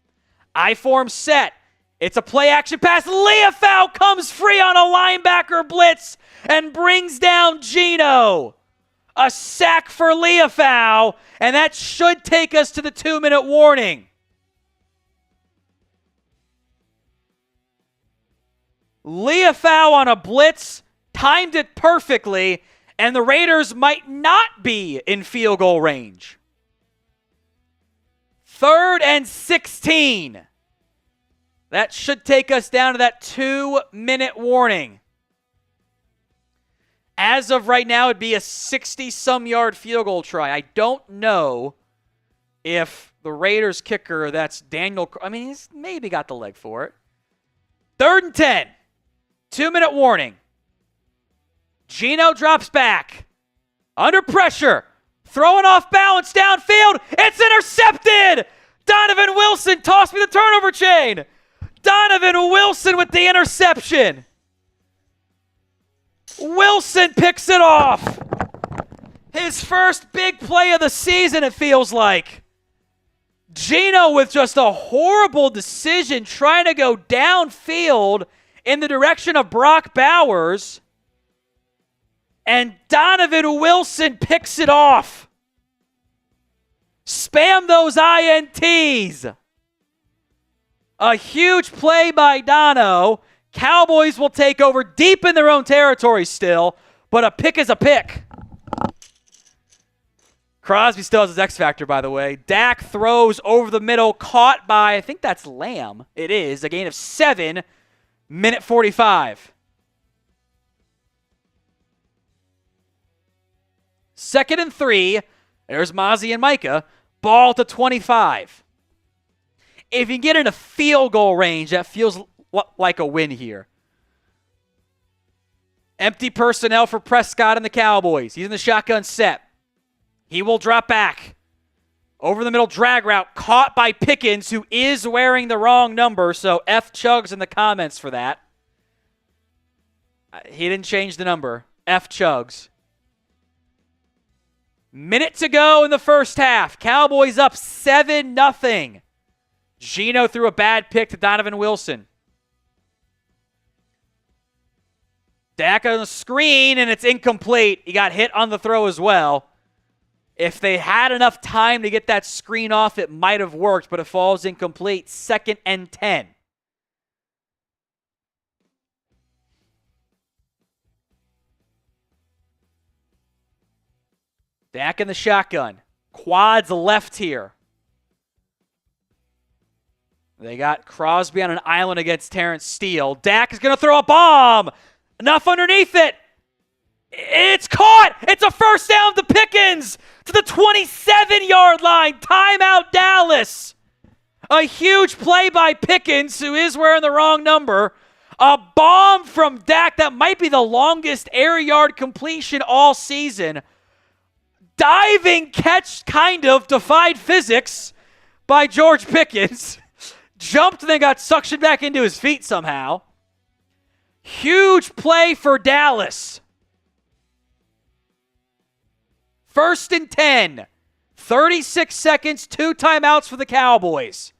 I-form set. It's a play action pass. Leofau comes free on a linebacker blitz and brings down Geno. A sack for Leofau, and that should take us to the 2-minute warning. Leofau on a blitz, timed it perfectly, and the Raiders might not be in field goal range. 3rd and 16. That should take us down to that 2-minute warning. As of right now, it'd be a 60-some yard field goal try. I don't know if the Raiders kicker, that's Daniel, he's maybe got the leg for it. 3rd and 10. 2-minute warning. Geno drops back. Under pressure. Throwing off balance downfield. It's intercepted. Donovan Wilson tossed me the turnover chain. Donovan Wilson with the interception. Wilson picks it off. His first big play of the season, it feels like. Geno with just a horrible decision trying to go downfield in the direction of Brock Bowers. And Donovan Wilson picks it off. Spam those INTs. A huge play by Dono. Cowboys will take over deep in their own territory still, but a pick is a pick. Crosby still has his X factor, by the way. Dak throws over the middle, caught by, I think that's Lamb. It is. A gain of 7, minute 45. 2nd and 3. There's Mozzie and Micah. Ball to 25. If you get into field goal range, that feels like a win here. Empty personnel for Prescott and the Cowboys. He's in the shotgun set. He will drop back. Over the middle drag route, caught by Pickens, who is wearing the wrong number, so F Chugs in the comments for that. He didn't change the number. F Chugs. Minute to go in the first half. Cowboys up 7-0. Geno threw a bad pick to Donovan Wilson. Dak on the screen, and it's incomplete. He got hit on the throw as well. If they had enough time to get that screen off, it might have worked, but it falls incomplete. 2nd and 10. Dak in the shotgun. Quads left here. They got Crosby on an island against Terrence Steele. Dak is going to throw a bomb. Enough underneath it. It's caught. It's a first down to Pickens to the 27-yard line. Timeout, Dallas. A huge play by Pickens, who is wearing the wrong number. A bomb from Dak that might be the longest air yard completion all season. Diving catch, kind of, defied physics by George Pickens. Jumped and then got suctioned back into his feet somehow. Huge play for Dallas. 1st and 10. 36 seconds, 2 timeouts for the Cowboys.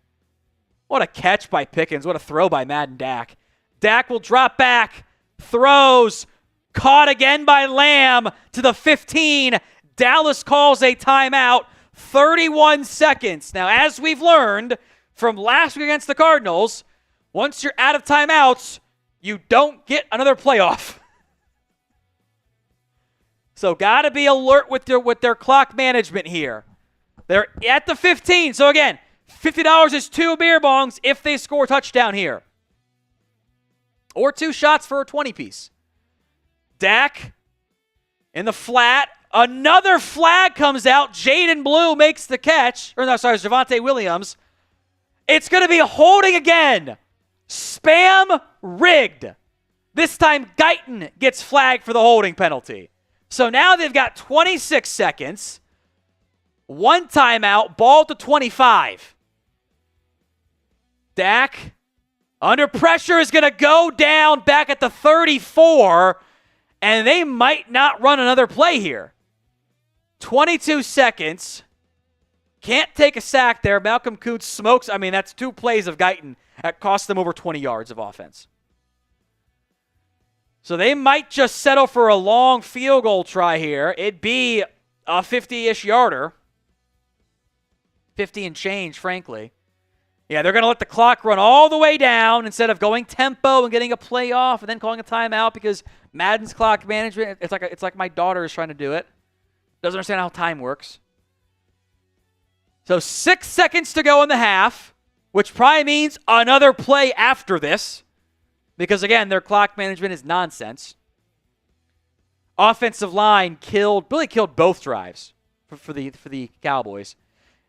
What a catch by Pickens. What a throw by Madden Dak. Dak will drop back. Throws. Caught again by Lamb to the 15. Dallas calls a timeout. 31 seconds. Now, as we've learned from last week against the Cardinals, once you're out of timeouts, you don't get another playoff. So got to be alert with their clock management here. They're at the 15. So again, $50 is 2 beer bongs if they score a touchdown here. Or 2 shots for a 20-piece. Dak in the flat. Another flag comes out. Jaden Blue makes the catch. Javonte Williams. It's going to be holding again. Spam rigged. This time Guyton gets flagged for the holding penalty. So now they've got 26 seconds. 1 timeout. Ball to 25. Dak under pressure is going to go down back at the 34. And they might not run another play here. 22 seconds. Can't take a sack there. Malcolm Coots smokes. I mean, that's 2 plays of Guyton that cost them over 20 yards of offense. So they might just settle for a long field goal try here. It'd be a 50-ish yarder. 50 and change, frankly. Yeah, they're going to let the clock run all the way down instead of going tempo and getting a play off and then calling a timeout because Madden's clock management, it's like my daughter is trying to do it. Doesn't understand how time works. So 6 seconds to go in the half, which probably means another play after this because, again, their clock management is nonsense. Offensive line really killed both drives for the Cowboys.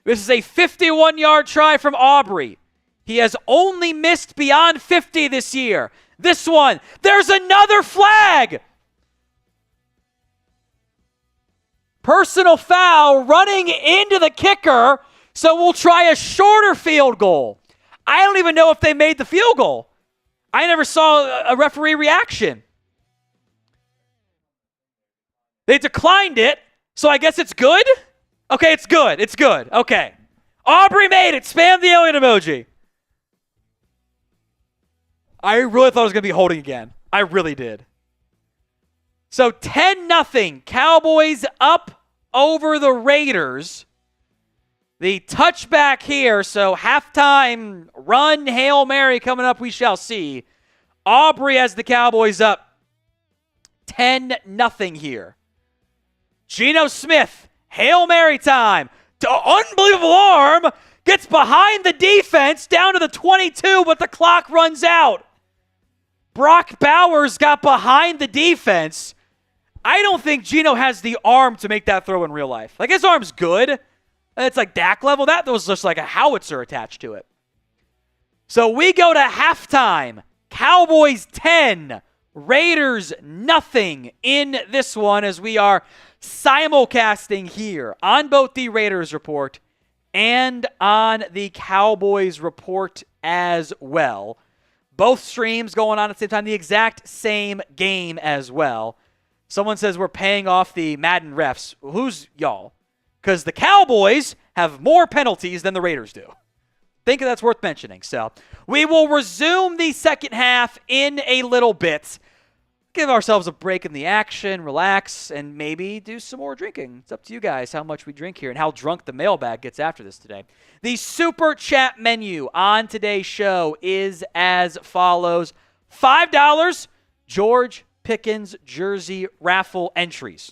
This is a 51-yard try from Aubrey. He has only missed beyond 50 this year. This one, there's another flag. Personal foul running into the kicker, so we'll try a shorter field goal. I don't even know if they made the field goal. I never saw a referee reaction. They declined it, so I guess it's good? Okay, it's good. It's good. Okay. Aubrey made it. Spam the alien emoji. I really thought it was going to be holding again. I really did. So 10-0. Cowboys up over the Raiders. The touchback here. So halftime run, Hail Mary coming up, we shall see. Aubrey has the Cowboys up 10-0 here. Geno Smith. Hail Mary time. Unbelievable arm. Gets behind the defense down to the 22, but the clock runs out. Brock Bowers got behind the defense. I don't think Geno has the arm to make that throw in real life. Like, his arm's good. It's like Dak level. That was just like a howitzer attached to it. So we go to halftime. Cowboys 10, Raiders nothing in this one as we are simulcasting here on both the Raiders Report and on the Cowboys Report as well. Both streams going on at the same time, the exact same game as well. Someone says we're paying off the Madden refs. Who's y'all? Because the Cowboys have more penalties than the Raiders do. Think that's worth mentioning. So we will resume the second half in a little bit. Give ourselves a break in the action, relax, and maybe do some more drinking. It's up to you guys how much we drink here and how drunk the mailbag gets after this today. The Super Chat menu on today's show is as follows. $5, George Pickens jersey raffle entries.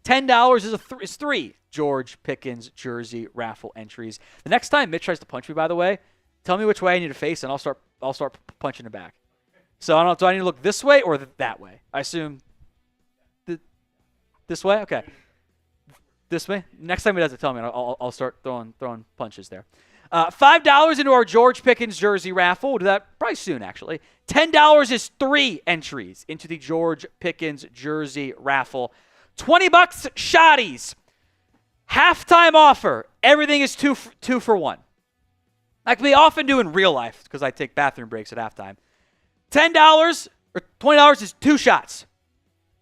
$10 is 3 George Pickens jersey raffle entries. The next time Mitch tries to punch me, by the way, tell me which way I need to face, and I'll start punching it back. So I don't know, do I need to look this way or that way? I assume this way? Okay. This way? Next time he does it, tell me, and I'll start throwing punches there. $5 into our George Pickens jersey raffle. We'll do that probably soon, actually. $10 is 3 entries into the George Pickens jersey raffle. $20 shotties. Halftime offer. Everything is two for one. Like we often do in real life because I take bathroom breaks at halftime. $10 or $20 is 2 shots.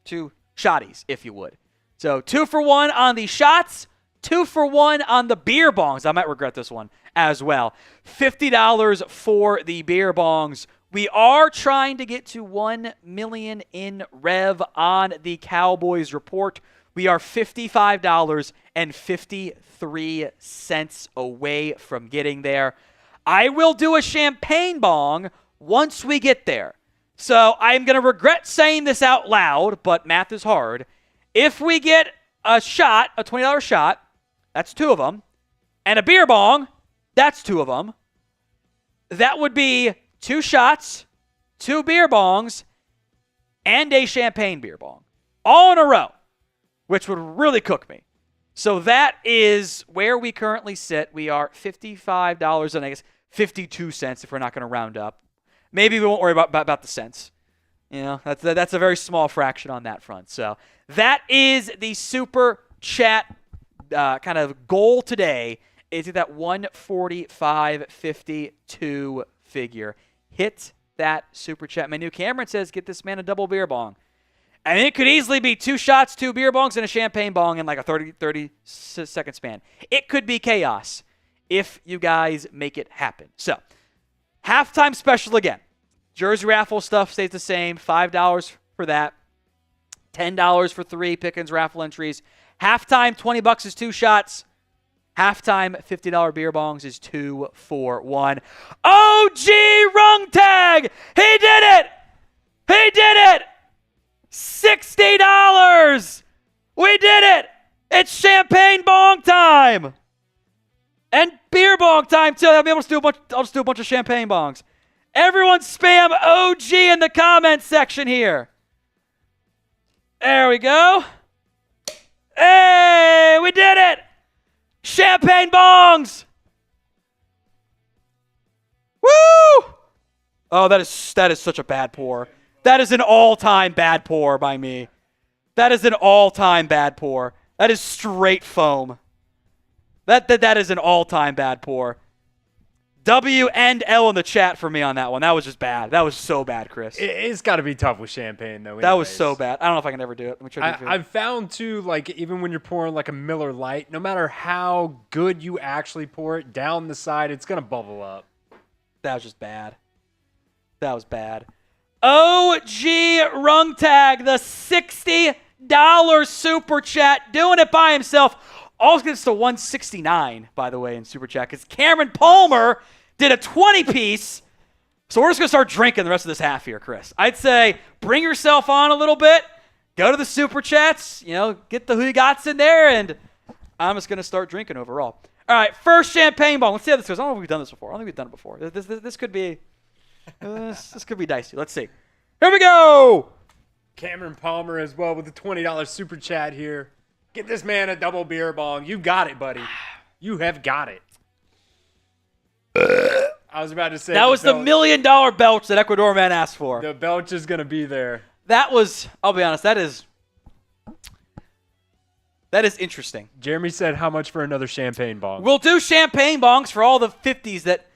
2 shotties, if you would. So 2 for 1 on the shots, 2 for 1 on the beer bongs. I might regret this one as well. $50 for the beer bongs. We are trying to get to 1 million in rev on the Cowboys Report. We are $55.53 away from getting there. I will do a champagne bong once we get there. So I'm going to regret saying this out loud, but math is hard. If we get a shot, a $20 shot, that's 2 of them, and a beer bong, that's 2 of them, that would be 2 shots, 2 beer bongs, and a champagne beer bong, all in a row, which would really cook me. So that is where we currently sit. We are $55, and I guess 52 cents if we're not going to round up. Maybe we won't worry about the cents. You know, that's a very small fraction on that front. So that is the super chat kind of goal today. Is that 145.52 figure? Hit that super chat menu. Cameron says, "Get this man a double beer bong." I mean, it could easily be 2 shots, 2 beer bongs, and a champagne bong in like a 30 second span. It could be chaos if you guys make it happen. So, halftime special again. Jersey raffle stuff stays the same. $5 for that. $10 for 3 Pickens raffle entries. Halftime, $20 is 2 shots. Halftime, $50 beer bongs is 2 for 1. OG rung tag! He did it! He did it! $60! We did it! It's champagne bong time! And beer bong time, too. I'll just do a bunch of champagne bongs. Everyone spam OG in the comments section here. There we go. Hey, we did it! Champagne bongs! Woo! Oh, that is such a bad pour. That is an all-time bad pour by me. That is an all-time bad pour. That is straight foam. That is an all-time bad pour. W and L in the chat for me on that one. That was just bad. That was so bad, Chris. It's got to be tough with champagne, though. That was so bad. I don't know if I can ever do it. Let me try to do it. I've found, too, like, even when you're pouring, like, a Miller Lite, no matter how good you actually pour it down the side, it's going to bubble up. That was just bad. That was bad. OG Rung Tag, the $60 super chat, doing it by himself. All gets to $169, by the way, in super chat, because Cameron Palmer did a 20-piece. So we're just going to start drinking the rest of this half here, Chris. I'd say bring yourself on a little bit, go to the super chats, get the who you gots in there, and I'm just going to start drinking overall. All right, first champagne bong. Let's see how this goes. I don't know if we've done this before. I don't think we've done it before. This could be this could be dicey. Let's see. Here we go. Cameron Palmer as well with the $20 super chat here. Get this man a double beer bong. You got it, buddy. You have got it. I was about to say. That was the $1 million belch that Ecuador man asked for. The belch is going to be there. That was, I'll be honest, that is interesting. Jeremy said how much for another champagne bong? We'll do champagne bongs for all the 50s that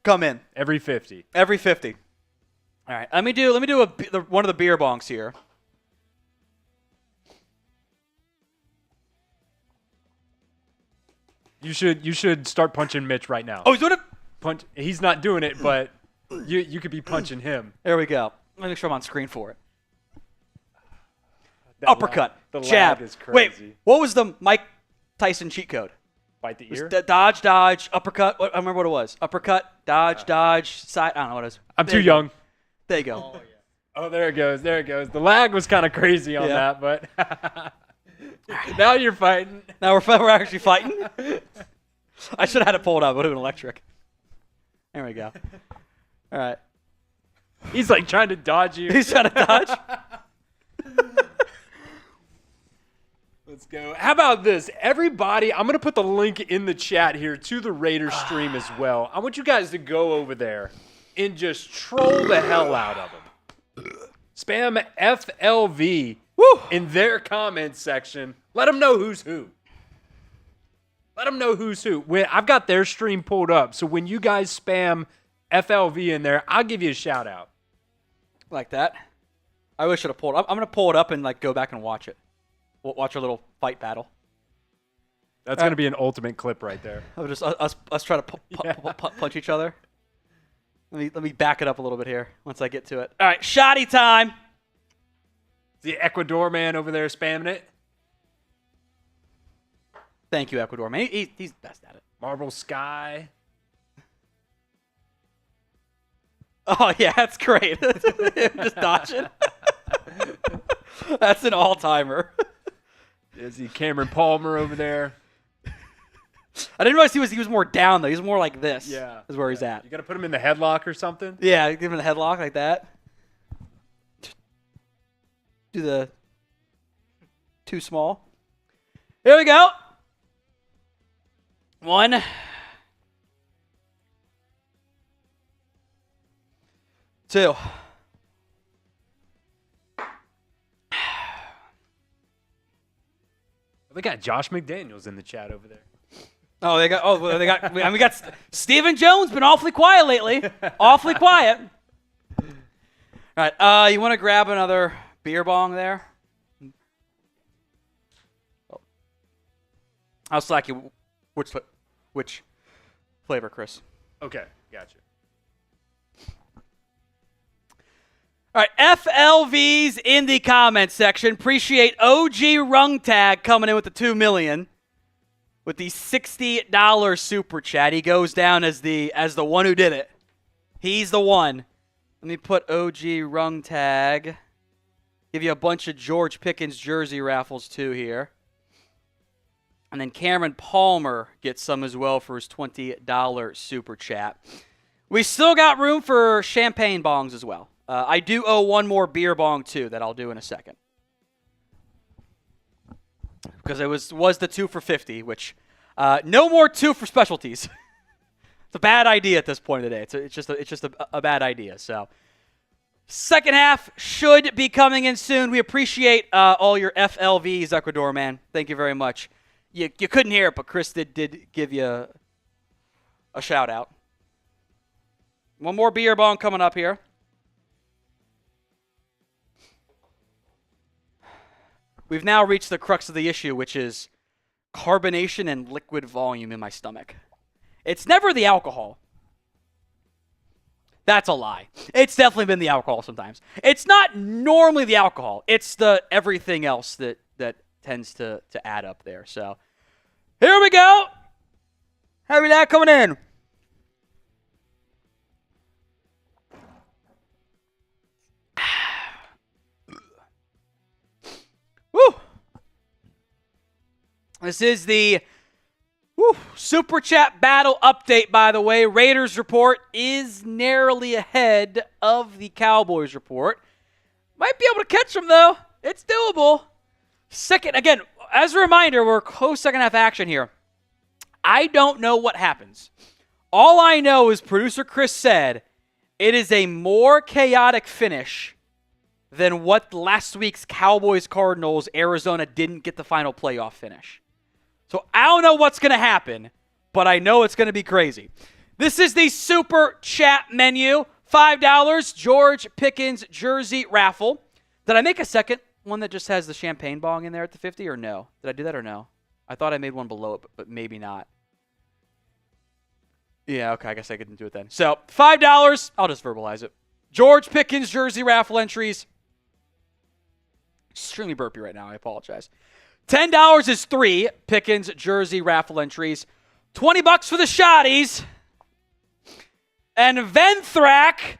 come in. Every 50. Every 50. All right, let me do one of the beer bongs here. You should start punching Mitch right now. Oh, he's doing it? Punch. He's not doing it, but you could be punching him. There we go. Let me make sure I'm on screen for it. That Uppercut. The jab. lag is crazy. Wait, what was the Mike Tyson cheat code? Bite the ear? Dodge, uppercut. I remember what it was. Uppercut, dodge, side. I don't know what it is. I'm too young. There you go. Oh, yeah. Oh, there it goes. There it goes. The lag was kind of crazy on that, but now you're fighting. Now we're actually fighting. I should have had it pulled up. It would have been electric. There we go. All right. He's like trying to dodge you. He's trying to dodge. Let's go. How about this? Everybody, I'm going to put the link in the chat here to the Raiders stream as well. I want you guys to go over there and just troll the hell out of them. Spam FLV in their comments section. Let them know who's who. Let them know who's who. I've got their stream pulled up, so when you guys spam FLV in there, I'll give you a shout out. Like that. I wish I should have pulled it up. I'm going to pull it up and go back and watch it. We'll watch our little fight battle. That's going to be an ultimate clip right there. Just us try to punch each other. Let me back it up a little bit here once I get to it. All right, shoddy time. The Ecuador man over there spamming it. Thank you, Ecuador man. He's best at it. Marble Sky. Oh yeah, that's great. Just dodging. That's an all-timer. Is he Cameron Palmer over there? I didn't realize he was more down, though. He's more like this. Yeah. Is where he's at. You got to put him in the headlock or something? Yeah, give him the headlock like that. Do the too small. Here we go. 1. 2. They got Josh McDaniels in the chat over there. Oh, they got. We got Stephen Jones. Been awfully quiet lately. Awfully quiet. All right. You want to grab another beer bong there? I'll slack you. Which flavor, Chris? Okay, gotcha. All right, FLVs in the comments section. Appreciate OG Rungtag coming in with the $2 million with the $60 super chat. He goes down as the one who did it. He's the one. Let me put OG Rungtag. Give you a bunch of George Pickens jersey raffles too here. And then Cameron Palmer gets some as well for his $20 super chat. We still got room for champagne bongs as well. I do owe one more beer bong, too, that I'll do in a second. Because it was the 2 for $50, which no more 2 for specialties. It's a bad idea at this point of the day. It's just a bad idea. So, second half should be coming in soon. We appreciate all your FLVs, Ecuador, man. Thank you very much. You couldn't hear it, but Chris did give you a shout-out. One more beer bong coming up here. We've now reached the crux of the issue, which is carbonation and liquid volume in my stomach. It's never the alcohol. That's a lie. It's definitely been the alcohol sometimes. It's not normally the alcohol. It's the everything else that tends to add up there. So here we go. Heavy Dak coming in. Woo! This is the Super Chat Battle update, by the way. Raiders Report is narrowly ahead of the Cowboys Report. Might be able to catch them, though. It's doable. Second, again, as a reminder, we're close second half action here. I don't know what happens. All I know is producer Chris said it is a more chaotic finish than what last week's Cowboys-Cardinals, Arizona didn't get the final playoff finish. So I don't know what's going to happen, but I know it's going to be crazy. This is the Super Chat menu. $5 George Pickens jersey raffle. Did I make a second one that just has the champagne bong in there at the 50 or no? Did I do that or no? I thought I made one below it, but maybe not. Yeah, okay, I guess I couldn't do it then. So $5, I'll just verbalize it. George Pickens jersey raffle entries. Extremely burpy right now. I apologize. $10 is 3 Pickens jersey raffle entries. $20 for the shotties. And Venthrak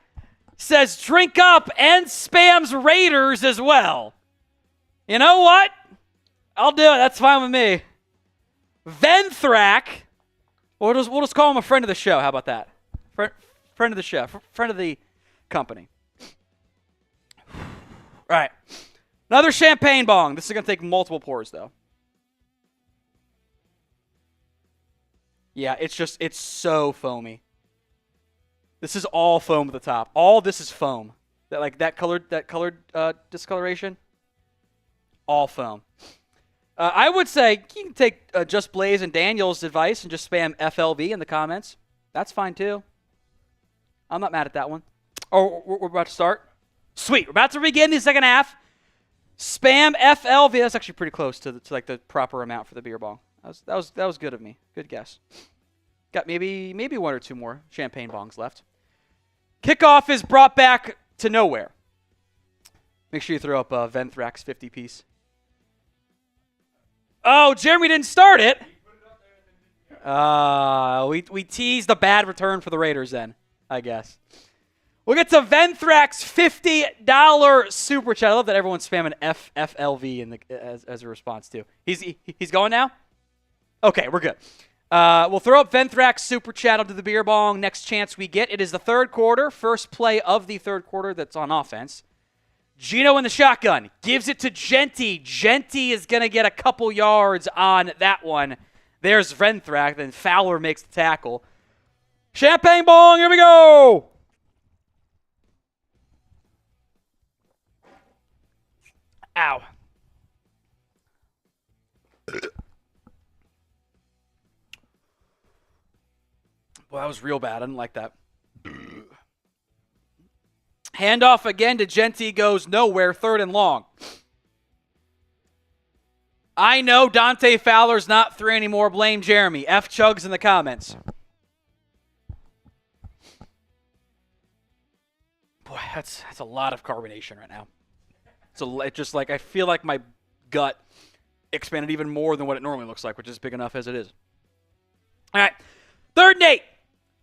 says drink up and spams Raiders as well. You know what? I'll do it. That's fine with me. Venthrak. We'll just call him a friend of the show. How about that? Friend of the show. Friend of the company. All right. Another champagne bong. This is going to take multiple pours, though. Yeah, it's so foamy. This is all foam at the top. All this is foam. That colored discoloration. All foam. I would say you can take Just Blaze and Daniel's advice and just spam FLV in the comments. That's fine, too. I'm not mad at that one. Oh, we're about to start? Sweet. We're about to begin the second half. Spam FLV. That's actually pretty close to like the proper amount for the beer bong. That was good of me. Good guess. Got maybe 1 or 2 more champagne bongs left. Kickoff is brought back to nowhere. Make sure you throw up Venthrak's 50 piece. Oh, Jeremy didn't start it. We teased a bad return for the Raiders then, I guess. We'll get to Venthrax $50 super chat. I love that everyone's spamming FFLV as a response too. He's going now? Okay, we're good. We'll throw up Venthrax super chat up to the beer bong next chance we get. It is the third quarter, first play of the third quarter that's on offense. Geno in the shotgun, gives it to Genty. Genty is going to get a couple yards on that one. There's Venthrax, then Fowler makes the tackle. Champagne bong, here we go! Ow. Well, that was real bad. I didn't like that. Handoff again to Genty, goes nowhere, 3rd and long. I know Dante Fowler's not 3 anymore. Blame Jeremy. F Chugs in the comments. Boy, that's a lot of carbonation right now. It's just like I feel like my gut expanded even more than what it normally looks like, which is big enough as it is. All right, 3rd and 8.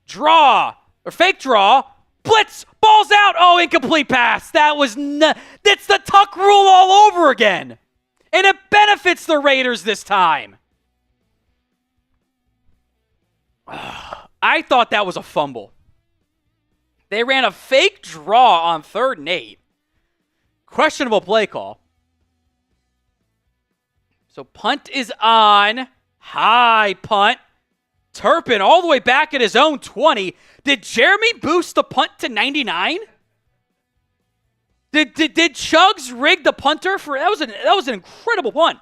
Draw, or fake draw. Blitz, ball's out. Oh, incomplete pass. That was that's the tuck rule all over again. And it benefits the Raiders this time. I thought that was a fumble. They ran a fake draw on 3rd and 8. Questionable play call. So punt is on. High punt. Turpin all the way back at his own 20. Did Jeremy boost the punt to 99? Did Chugs rig the punter for that was an incredible punt.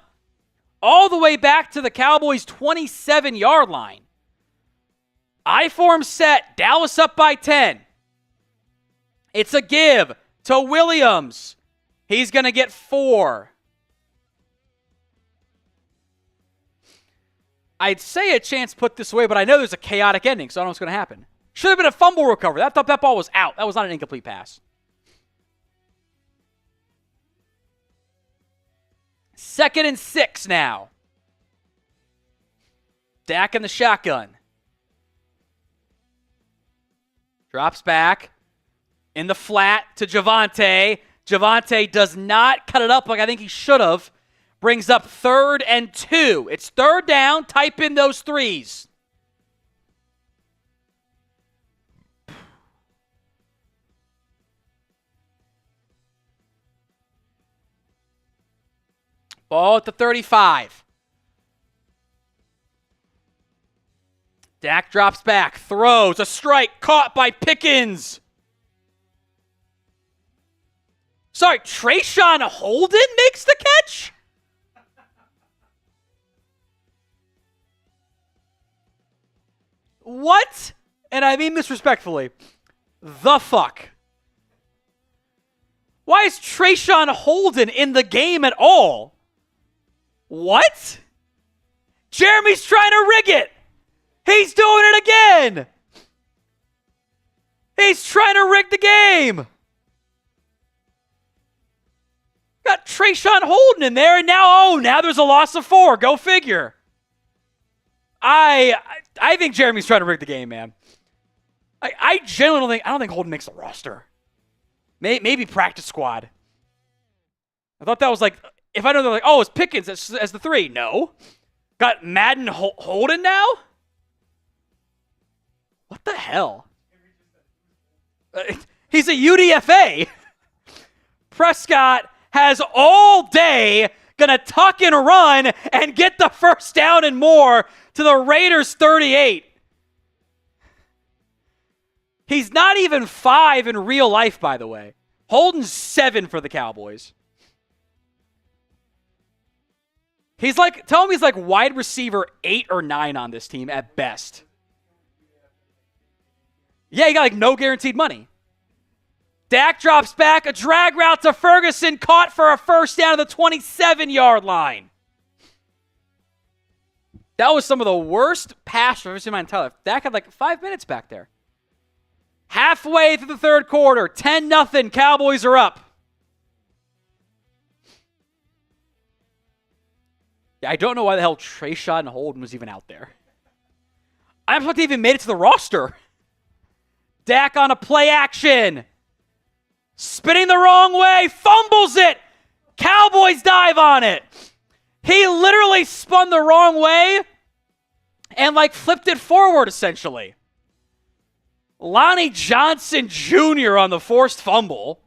All the way back to the Cowboys 27-yard line. I-form set, Dallas up by 10. It's a give to Williams. He's going to get 4. I'd say a chance put this way, but I know there's a chaotic ending, so I don't know what's going to happen. Should have been a fumble recovery. I thought that ball was out. That was not an incomplete pass. 2nd and 6 now. Dak in the shotgun. Drops back in the flat to Javonte. Javonte does not cut it up like I think he should have. Brings up 3rd and 2. It's 3rd down. Type in those 3s. Ball at the 35. Dak drops back, throws, a strike, caught by Pickens. Sorry, Trayshawn Holden makes the catch? What? And I mean this respectfully. The fuck? Why is Trayshawn Holden in the game at all? What? Jeremy's trying to rig it. He's doing it again. He's trying to rig the game. Got Trayshawn Holden in there, and now there's a loss of 4. Go figure. I think Jeremy's trying to rig the game, man. I genuinely don't think Holden makes the roster. Maybe practice squad. I thought that was like, if I know they're like, oh, it's Pickens as the 3. No. Got Madden Holden now? What the hell? He's a UDFA. Prescott has all day gonna tuck and run and get the first down and more to the Raiders 38. He's not even 5 in real life, by the way. Holden's 7 for the Cowboys. Tell him he's like wide receiver 8 or 9 on this team at best. Yeah, he got like no guaranteed money. Dak drops back, a drag route to Ferguson, caught for a first down at the 27-yard line. That was some of the worst pass I've ever seen in my entire life. Dak had like 5 minutes back there. Halfway through the third quarter, 10-0, Cowboys are up. Yeah, I don't know why the hell Trayshawn Holden was even out there. I'm surprised he even made it to the roster. Dak on a play action. Spinning the wrong way, fumbles it. Cowboys dive on it. He literally spun the wrong way and flipped it forward essentially. Lonnie Johnson Jr. on the forced fumble.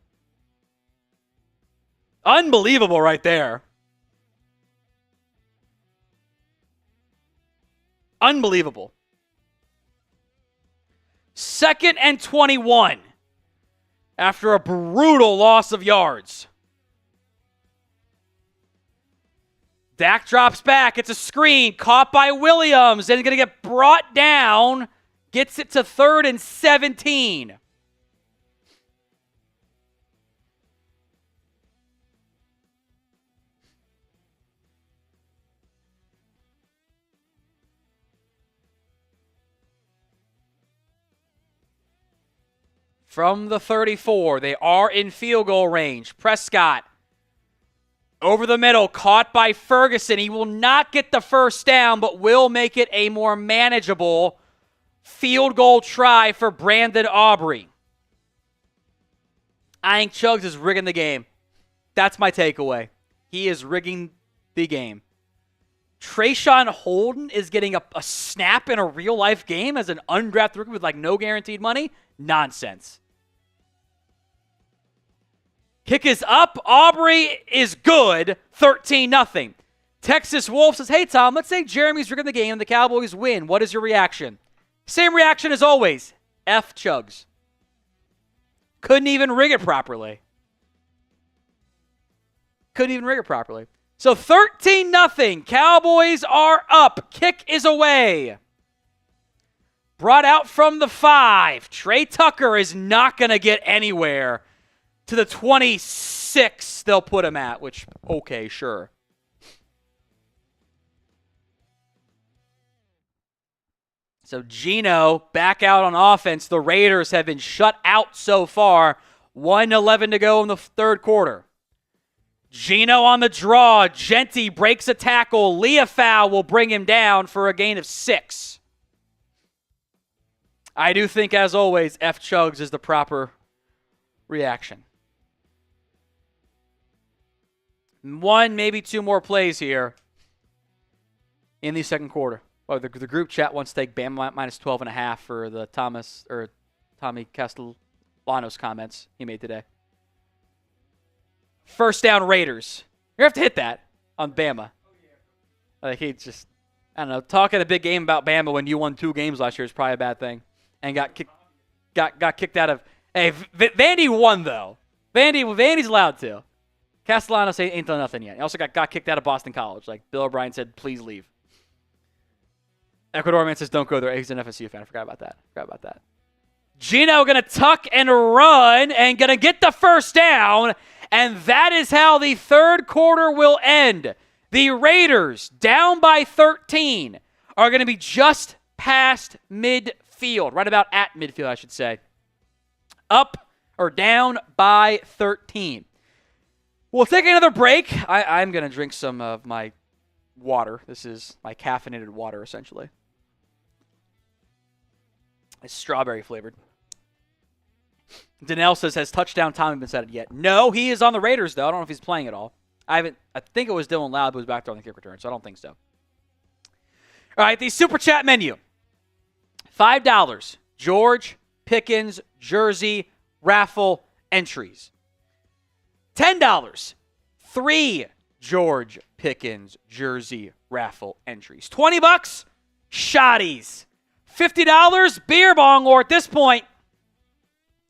Unbelievable right there. Unbelievable. 2nd and 21 after a brutal loss of yards. Dak drops back. It's a screen caught by Williams and going to get brought down. Gets it to 3rd and 17. From the 34, they are in field goal range. Prescott over the middle, caught by Ferguson. He will not get the first down, but will make it a more manageable field goal try for Brandon Aubrey. I think Chugs is rigging the game. That's my takeaway. He is rigging the game. Trayshawn Holden is getting a snap in a real-life game as an undrafted rookie with no guaranteed money? Nonsense. Kick is up. Aubrey is good. 13-0. Texas Wolf says, hey, Tom, let's say Jeremy's rigging the game and the Cowboys win. What is your reaction? Same reaction as always. F Chugs. Couldn't even rig it properly. So 13-0. Cowboys are up. Kick is away. Brought out from the 5. Trey Tucker is not going to get anywhere. To the 26 they'll put him at, which, okay, sure. So Geno back out on offense. The Raiders have been shut out so far. 1:11 to go in the third quarter. Geno on the draw. Genty breaks a tackle. Leafau will bring him down for a gain of 6. I do think, as always, F Chugs is the proper reaction. 1, maybe 2 more plays here in the second quarter. Oh, the group chat wants to take Bama minus 12.5 for the Tommy Castellanos comments he made today. First down Raiders. You have to hit that on Bama. He just, I don't know, talking a big game about Bama when you won 2 games last year is probably a bad thing. And got kicked out of. Hey, Vandy won though. Vandy's allowed to. Castellanos ain't done nothing yet. He also got kicked out of Boston College. Bill O'Brien said, please leave. Ecuadorian says, don't go there. He's an FSU fan. I forgot about that. Geno going to tuck and run and going to get the first down. And that is how the third quarter will end. The Raiders, down by 13, are going to be just past midfield. Right about at midfield, I should say. Up or down by 13. We'll take another break. I'm going to drink some of my water. This is my caffeinated water, essentially. It's strawberry flavored. Danelle says, has touchdown Tommy been said yet? No, he is on the Raiders, though. I don't know if he's playing at all. I think it was Dylan Loud who was back there on the kick return, so I don't think so. All right, the Super Chat menu. $5. George Pickens jersey raffle entries. $10. 3 George Pickens jersey raffle entries. $20. Shotties. $50 beer bong, or at this point,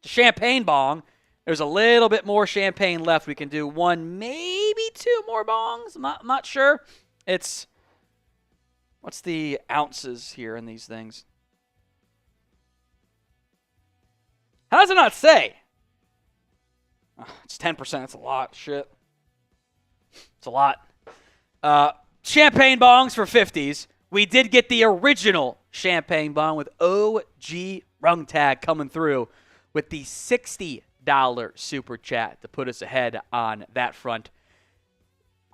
champagne bong. There's a little bit more champagne left. We can do 1, maybe 2 more bongs. I'm not sure. What's the ounces here in these things? How does it not say? It's 10%. That's a lot. Shit. It's a lot. Champagne bongs for 50s. We did get the original champagne bong with OG Rung Tag coming through with the $60 super chat to put us ahead on that front.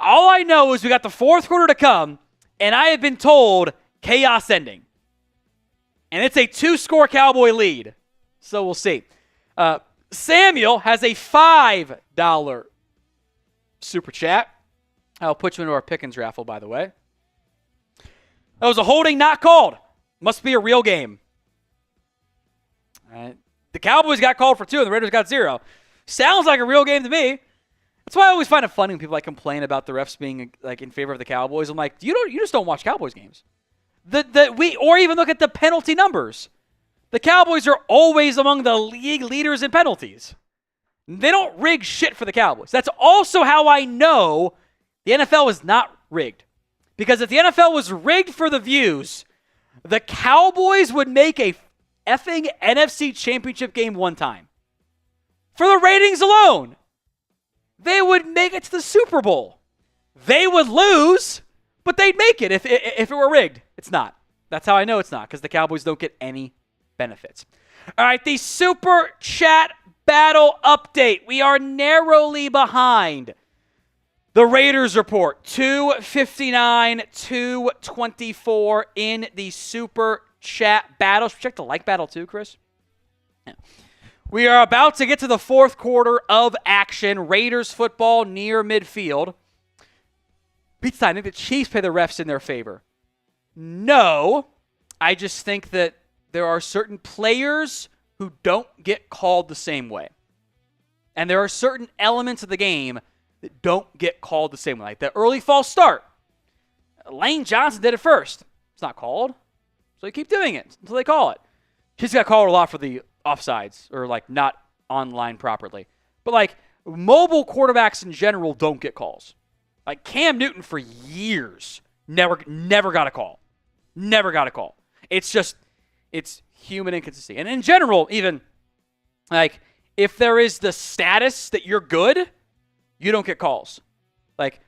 All I know is we got the fourth quarter to come, and I have been told chaos ending. And it's a 2-score Cowboy lead. So we'll see. Samuel has a $5 super chat. I'll put you into our Pickens raffle, by the way. That was a holding not called. Must be a real game. All right. The Cowboys got called for 2 and the Raiders got 0. Sounds like a real game to me. That's why I always find it funny when people like complain about the refs being like in favor of the Cowboys. I'm like, you just don't watch Cowboys games. Or even look at the penalty numbers. The Cowboys are always among the league leaders in penalties. They don't rig shit for the Cowboys. That's also how I know the NFL is not rigged. Because if the NFL was rigged for the views, the Cowboys would make a effing NFC Championship game one time. For the ratings alone, they would make it to the Super Bowl. They would lose, but they'd make it if it were rigged. It's not. That's how I know it's not, because the Cowboys don't get any benefits. All right, the Super Chat Battle update. We are narrowly behind the Raiders report. 259, 224 in the Super Chat Battle. Should we check the like battle too, Chris? Yeah. We are about to get to the fourth quarter of action. Raiders football near midfield. Pizza time. I think the Chiefs play the refs in their favor. No. I just think that there are certain players who don't get called the same way. And there are certain elements of the game that don't get called the same way. Like the early false start. Lane Johnson did it first. It's not called. So you keep doing it until they call it. He's got called a lot for the offsides or like not online properly. But like mobile quarterbacks in general don't get calls. Like Cam Newton for years never got a call. Never got a call. It's human inconsistency. And in general, even like if there is the status that you're good, you don't get calls. Like,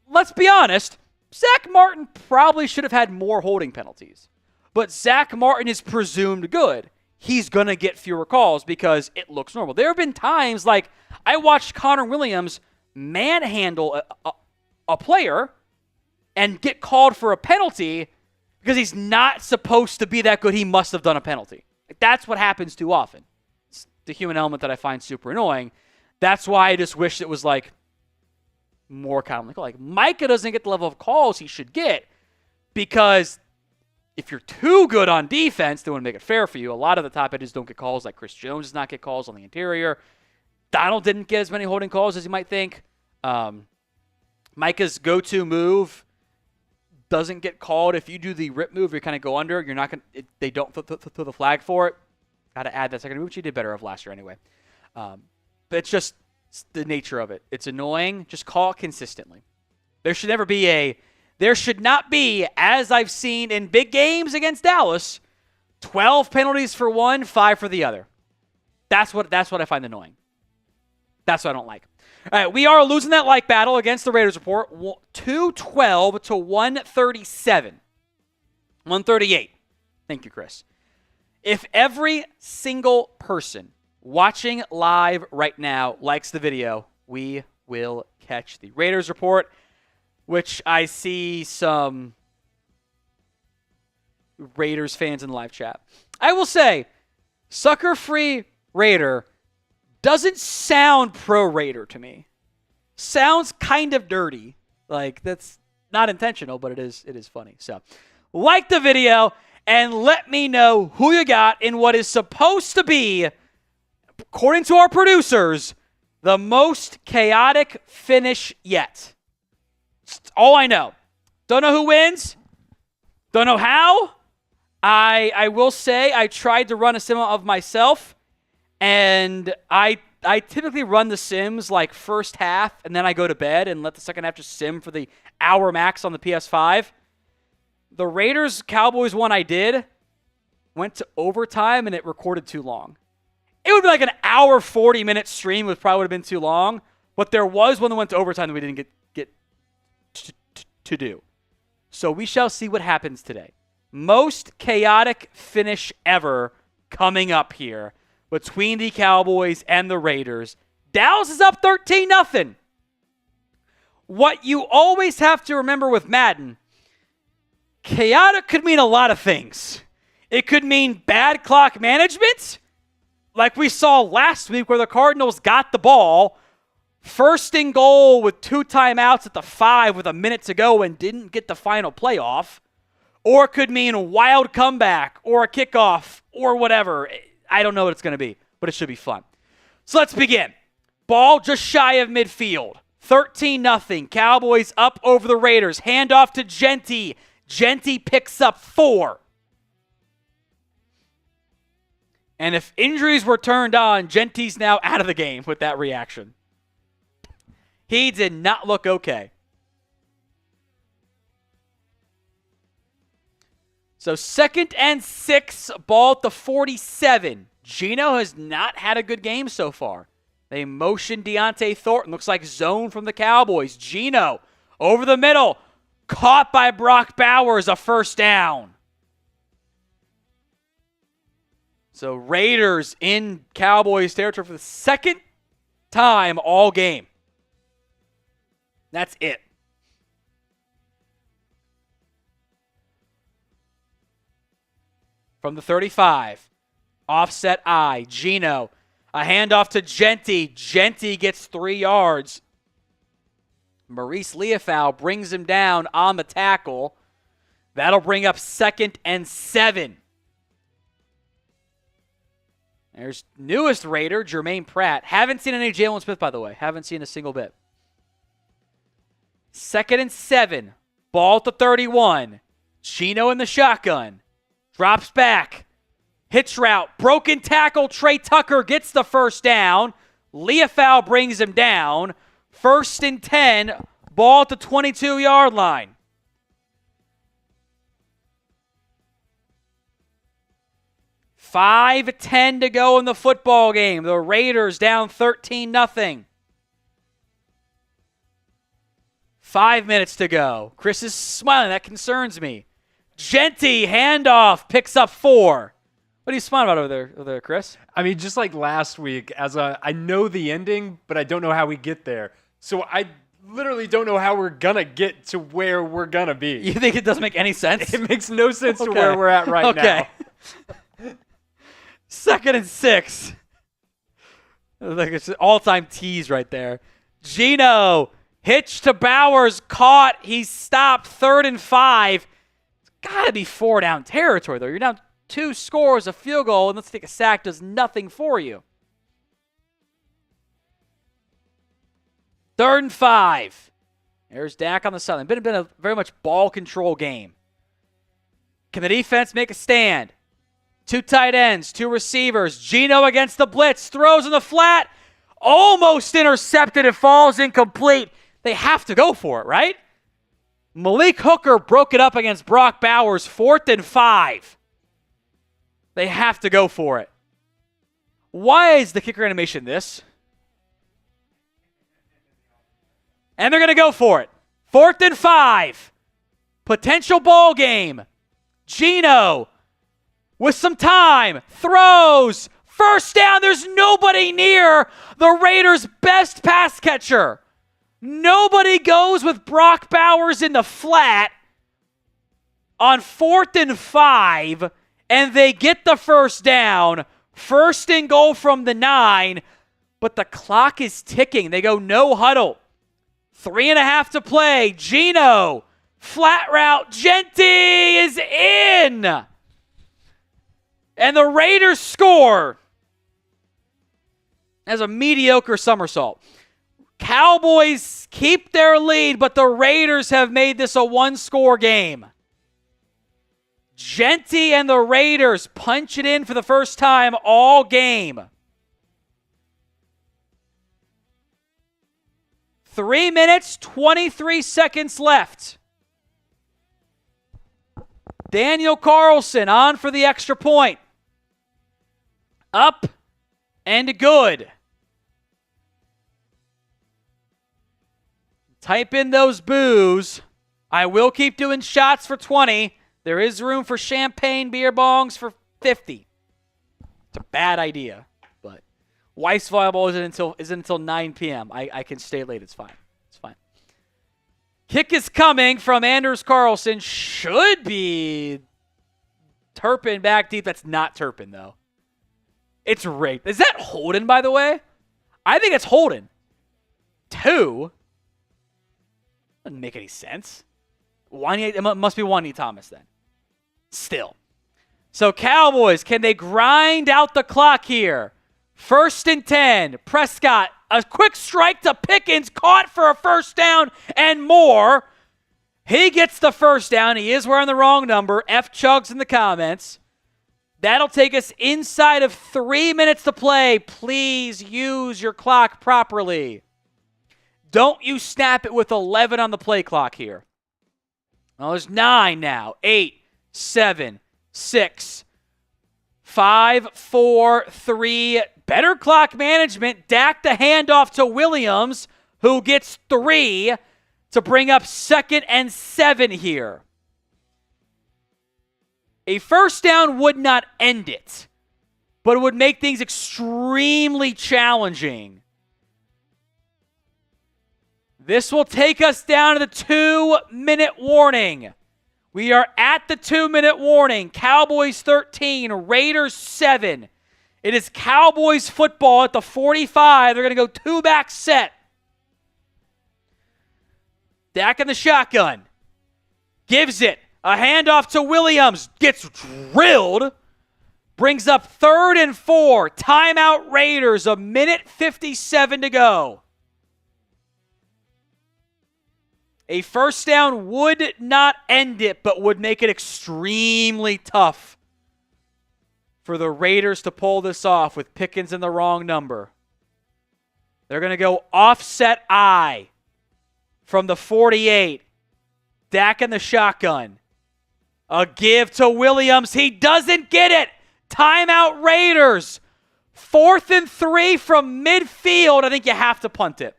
let's be honest, Zach Martin probably should have had more holding penalties. But Zach Martin is presumed good. He's going to get fewer calls because it looks normal. There have been times like I watched Connor Williams manhandle a player and get called for a penalty because he's not supposed to be that good. He must have done a penalty. Like, that's what happens too often. It's the human element that I find super annoying. That's why I just wish it was like more commonly called. Like Micah doesn't get the level of calls he should get because if you're too good on defense, they want to make it fair for you. A lot of the top edges don't get calls. Like Chris Jones does not get calls on the interior. Donald didn't get as many holding calls as you might think. Micah's go-to move doesn't get called. If you do the rip move, you kind of go under. You're not going. They don't throw the flag for it. Got to add that second move, which he did better of last year anyway. But it's just the nature of it. It's annoying. Just call it consistently. There should not be, as I've seen in big games against Dallas, 12 penalties for one, 5 for the other. That's what I find annoying. That's what I don't like. All right, we are losing that like battle against the Raiders report, 212 to 137. 138. Thank you, Chris. If every single person watching live right now likes the video, we will catch the Raiders report, which I see some Raiders fans in the live chat. I will say, sucker-free Raider doesn't sound pro-Raider to me. Sounds kind of dirty. Like, that's not intentional, but it is funny. So, like the video and let me know who you got in what is supposed to be, according to our producers, the most chaotic finish yet. That's all I know. Don't know who wins. Don't know how. I will say I tried to run a sim of myself, and I typically run the sims like first half, and then I go to bed and let the second half just sim for the hour max on the PS5. The Raiders-Cowboys one I did went to overtime, and it recorded too long. It would be like an hour, 40-minute stream. It probably would have been too long. But there was one that went to overtime that we didn't get to do. So we shall see what happens today. Most chaotic finish ever coming up here between the Cowboys and the Raiders. Dallas is up 13-0. What you always have to remember with Madden, chaotic could mean a lot of things. It could mean bad clock management. like we saw last week where the Cardinals got the ball, first and goal with 2 timeouts at the 5 with a minute to go and didn't get the final playoff, or it could mean a wild comeback or a kickoff or whatever. I don't know what it's going to be, but it should be fun. So let's begin. Ball just shy of midfield. 13-0. Cowboys up over the Raiders. Handoff to Genty. Genty picks up 4. And if injuries were turned on, Genty's now out of the game with that reaction. He did not look okay. So 2nd and 6, ball at the 47. Geno has not had a good game so far. They motion Deontay Thornton. Looks like zone from the Cowboys. Geno over the middle. Caught by Brock Bowers, a first down. So Raiders in Cowboys territory for the 2nd time all game. That's it. From the 35. Offset I. Geno. A handoff to Genty. Genty gets 3 yards. Maurice Leofau brings him down on the tackle. That'll bring up 2nd and 7. There's newest Raider, Jermaine Pratt. Haven't seen any Jalen Smith, by the way. Haven't seen a single bit. 2nd and 7. Ball at the 31. Geno in the shotgun. Drops back. Hitch route. Broken tackle. Trey Tucker gets the first down. Leofau brings him down. 1st and 10. Ball at the 22-yard line. $5:10 to go in the football game. The Raiders down 13-0. 5 minutes to go. Chris is smiling. That concerns me. Genty, handoff, picks up 4. What are you smiling about over there, Chris? I mean, just like last week, I know the ending, but I don't know how we get there. So I literally don't know how we're going to get to where we're going to be. You think it doesn't make any sense? It makes no sense to where we're at right now. 2nd and 6. Like it's an all-time tease right there. Geno, hitch to Bowers, caught. He's stopped. 3rd and 5. It's got to be 4 down territory, though. You're down 2 scores, a field goal, and let's take a sack does nothing for you. 3rd and 5. There's Dak on the sideline. Been a very much ball control game. Can the defense make a stand? 2 tight ends, 2 receivers. Geno against the blitz. Throws in the flat. Almost intercepted. It falls incomplete. They have to go for it, right? Malik Hooker broke it up against Brock Bowers. 4th and 5. They have to go for it. Why is the kicker animation this? And they're going to go for it. 4th and 5. Potential ball game. Geno with some time. Throws. First down. There's nobody near the Raiders' best pass catcher. Nobody goes with Brock Bowers in the flat on 4th and 5. And they get the first down. 1st and goal from the 9. But the clock is ticking. They go no huddle. 3.5 to play. Geno. Flat route. Genty is in. And the Raiders score as a mediocre somersault. Cowboys keep their lead, but the Raiders have made this a 1-score game. Genty and the Raiders punch it in for the first time all game. 3 minutes, 23 seconds left. Daniel Carlson on for the extra point. Up and good. Type in those boos. I will keep doing shots for 20. There is room for champagne beer bongs for 50. It's a bad idea, but Weiss volleyball isn't until 9 p.m. I can stay late. It's fine. It's fine. Kick is coming from Anders Carlson. Should be Turpin back deep. That's not Turpin, though. It's rigged. Is that holding, by the way? I think it's holding. 2? Doesn't make any sense. It must be Wanye Thomas then. Still. So Cowboys, can they grind out the clock here? 1st and 10. Prescott, a quick strike to Pickens, caught for a first down and more. He gets the first down. He is wearing the wrong number. F chugs in the comments. That'll take us inside of 3 minutes to play. Please use your clock properly. Don't you snap it with 11 on the play clock here. Well, there's 9 now. 8, 7, 6, 5, 4, 3. Better clock management. Dak the handoff to Williams, who gets 3 to bring up 2nd and 7 here. A first down would not end it, but it would make things extremely challenging. This will take us down to the 2-minute warning. We are at the 2-minute warning. Cowboys 13, Raiders 7. It is Cowboys football at the 45. They're going to go 2-back set. Dak in the shotgun. Gives it. A handoff to Williams. Gets drilled. Brings up 3rd and 4. Timeout Raiders. 1:57 to go. A first down would not end it, but would make it extremely tough for the Raiders to pull this off with Pickens in the wrong number. They're going to go offset I from the 48. Dak in the shotgun. A give to Williams. He doesn't get it. Timeout Raiders. 4th and 3 from midfield. I think you have to punt it.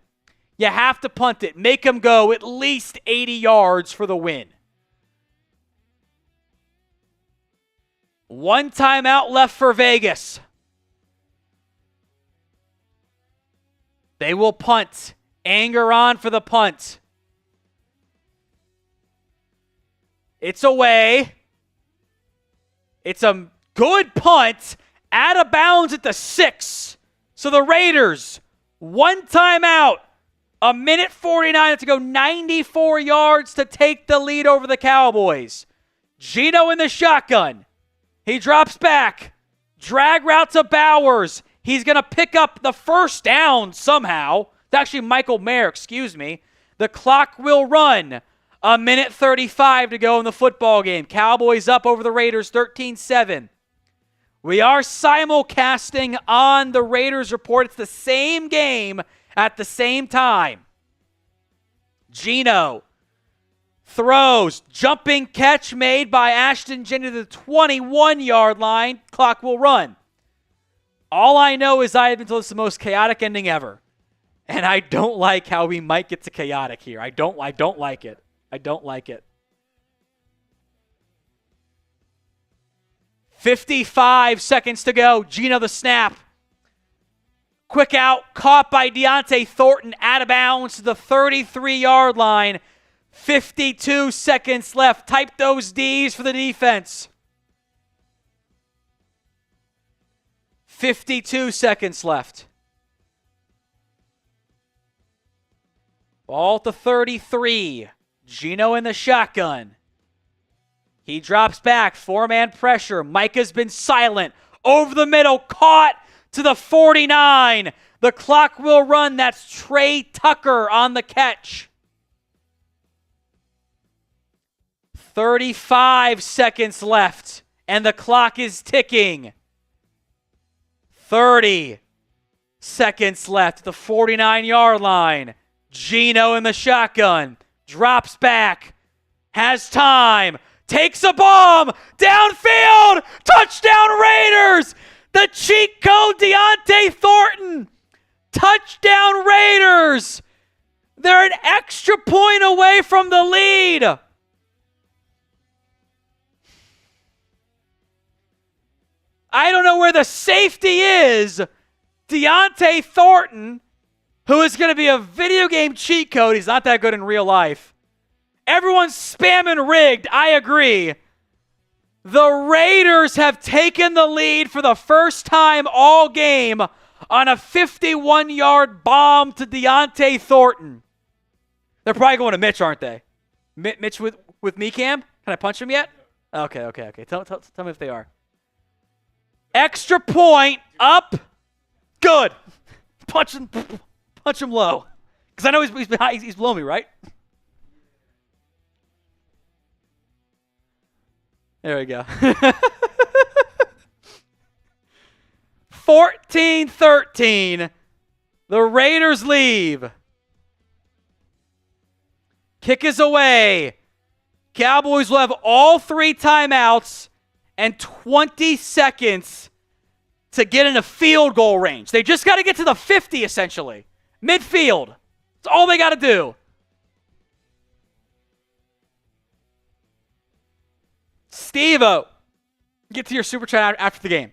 You have to punt it. Make them go at least 80 yards for the win. 1 timeout left for Vegas. They will punt. Anger on for the punt. It's away. It's a good punt. Out of bounds at the 6. So the Raiders, 1 timeout. 1:49 to go, 94 yards to take the lead over the Cowboys. Geno in the shotgun. He drops back. Drag route to Bowers. He's going to pick up the first down somehow. It's actually Michael Mayer, excuse me. The clock will run. 1:35 to go in the football game. Cowboys up over the Raiders 13-7. We are simulcasting on the Raiders Report. It's the same game at the same time. Geno throws. Jumping catch made by Ashton Jennings to the 21-yard line. Clock will run. All I know is I have been told it's the most chaotic ending ever. And I don't like how we might get to chaotic here. I don't like it. I don't like it. 55 seconds to go. Geno the snap. Quick out, caught by Deontay Thornton, out of bounds to the 33-yard line. 52 seconds left. Type those D's for the defense. 52 seconds left. Ball to 33. Geno in the shotgun. He drops back. 4-man pressure. Micah's been silent. Over the middle, caught to the 49. The clock will run. That's Trey Tucker on the catch. 35 seconds left, and the clock is ticking. 30 seconds left at the 49-yard line. Geno in the shotgun. Drops back. Has time. Takes a bomb. Downfield. Touchdown Raiders. The cheat code, Deontay Thornton. Touchdown Raiders. They're an extra point away from the lead. I don't know where the safety is. Deontay Thornton, who is going to be a video game cheat code. He's not that good in real life. Everyone's spamming rigged. I agree. The Raiders have taken the lead for the first time all game on a 51-yard bomb to Deontay Thornton. They're probably going to Mitch, aren't they? Mitch with me, Cam? Can I punch him yet? Okay. Tell me if they are. Extra point, up, good. Punch him low. Because I know he's behind, he's below me, right? There we go. 14-13. The Raiders leave. Kick is away. Cowboys will have all 3 timeouts and 20 seconds to get into field goal range. They just got to get to the 50, essentially. Midfield. That's all they got to do. Steve-O, get to your super chat after the game.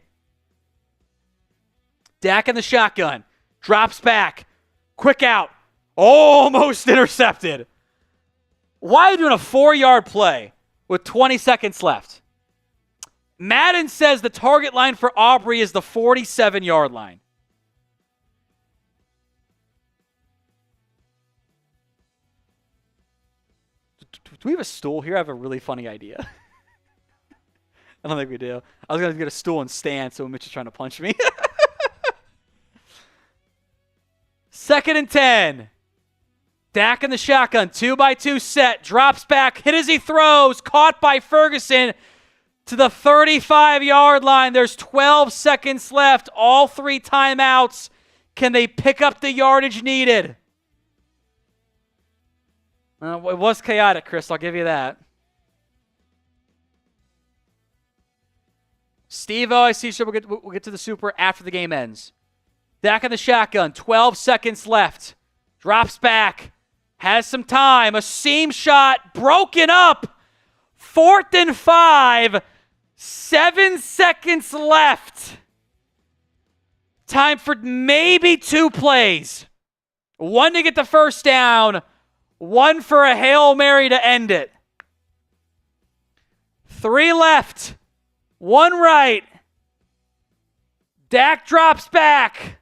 Dak in the shotgun. Drops back. Quick out. Almost intercepted. Why are you doing a 4-yard play with 20 seconds left? Madden says the target line for Aubrey is the 47-yard line. Do we have a stool here? I have a really funny idea. I don't think we do. I was going to get a stool and stand so Mitch is trying to punch me. 2nd and 10. Dak in the shotgun. 2-by-2 set. Drops back. Hit as he throws. Caught by Ferguson to the 35-yard line. There's 12 seconds left. All 3 timeouts. Can they pick up the yardage needed? It was chaotic, Chris. I'll give you that. Steve-O, I see we'll get to the super after the game ends. Dak in the shotgun. 12 seconds left. Drops back. Has some time. A seam shot. Broken up. 4th and 5. 7 seconds left. Time for maybe 2 plays. 1 to get the first down. 1 for a Hail Mary to end it. 3 left. 1 right. Dak drops back.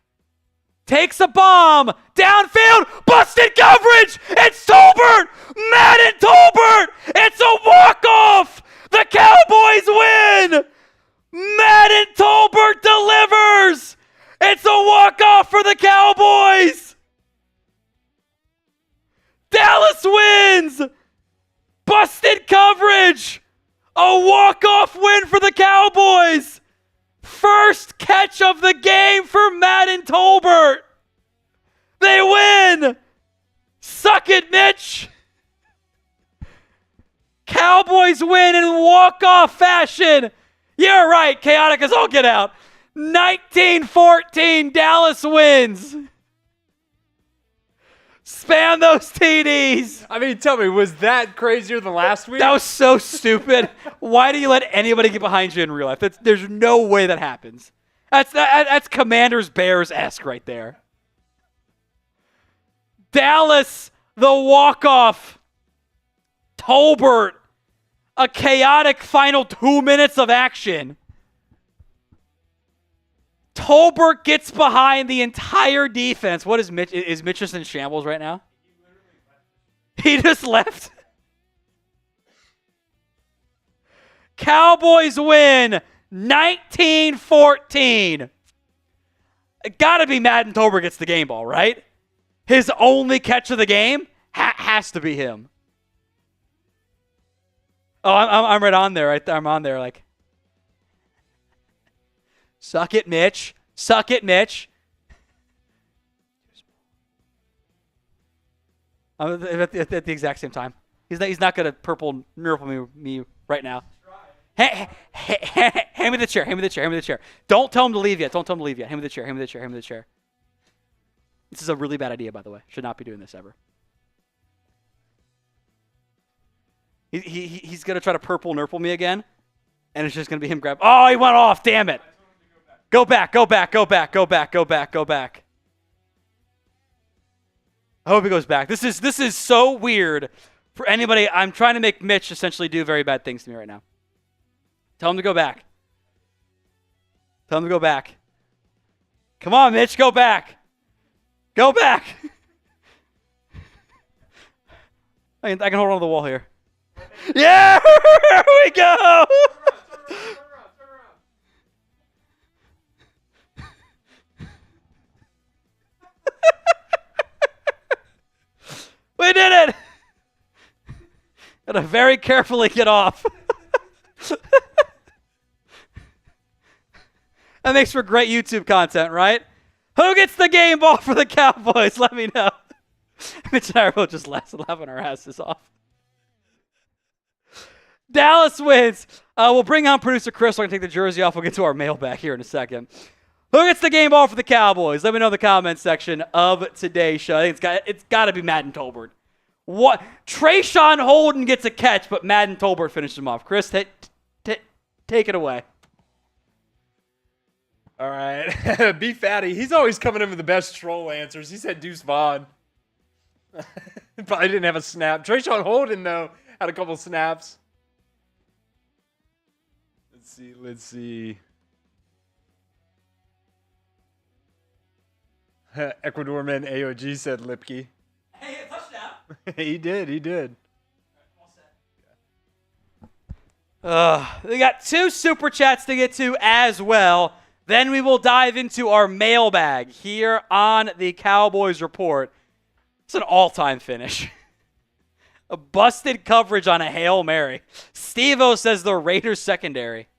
Takes a bomb. Downfield. Busted coverage. It's Tolbert. Madden Tolbert. It's a walk-off. The Cowboys win. Madden Tolbert delivers. It's a walk-off for the Cowboys. Dallas wins. Busted coverage. A walk-off win for the Cowboys. First catch of the game for Madden Tolbert. They win. Suck it, Mitch. Cowboys win in walk-off fashion. You're right. Chaotic as all get out. 19-14. Dallas wins. Spam those TDs. I mean, tell me, was that crazier than last week? That was so stupid. Why do you let anybody get behind you in real life? There's no way that happens. That's Commanders Bears-esque right there. Dallas, the walk-off. Tolbert, a chaotic final 2 minutes of action. Tolbert gets behind the entire defense. What is Mitch? Is Mitch just in shambles right now? He just left. Cowboys win 19-14. It gotta be Madden Tolbert gets the game ball, right? His only catch of the game has to be him. Oh, I'm right on there. Right there. I'm on there like. Suck it, Mitch. Suck it, Mitch. I'm at the exact same time. He's not going to purple miracle me right now. Hand me the chair. Hand me the chair. Hand me the chair. Don't tell him to leave yet. Don't tell him to leave yet. Hand me the chair. Hand me the chair. Hand me the chair. This is a really bad idea, by the way. Should not be doing this ever. He's going to try to purple nurple me again, and it's just going to be him grab. Oh, he went off. Damn it. Go back, go back, go back, go back, go back, go back. I hope he goes back. This is so weird for anybody. I'm trying to make Mitch essentially do very bad things to me right now. Tell him to go back. Tell him to go back. Come on, Mitch, go back. Go back. I can hold on to the wall here. Yeah, here we go. We did it. Gotta very carefully get off. That makes for great YouTube content, right? Who gets the game ball for the Cowboys? Let me know. Mitch and I are both just laughing our asses off. Dallas wins. We'll bring on producer Chris. We're going to take the jersey off. We'll get to our mailbag here in a second. Who gets the game ball for the Cowboys? Let me know in the comments section of today's show. I think it's got to be Madden Tolbert. What? Trayshawn Holden gets a catch, but Madden Tolbert finishes him off. Chris, take it away. All right. B Fatty, he's always coming in with the best troll answers. He said Deuce Vaughn. Probably didn't have a snap. Trayshawn Holden, though, had a couple snaps. Let's see. Ecuadorman AOG said Lipke. Hey, a touchdown. He did. We got 2 super chats to get to as well. Then we will dive into our mailbag here on the Cowboys Report. It's an all-time finish. A busted coverage on a Hail Mary. Steve-O says the Raiders secondary.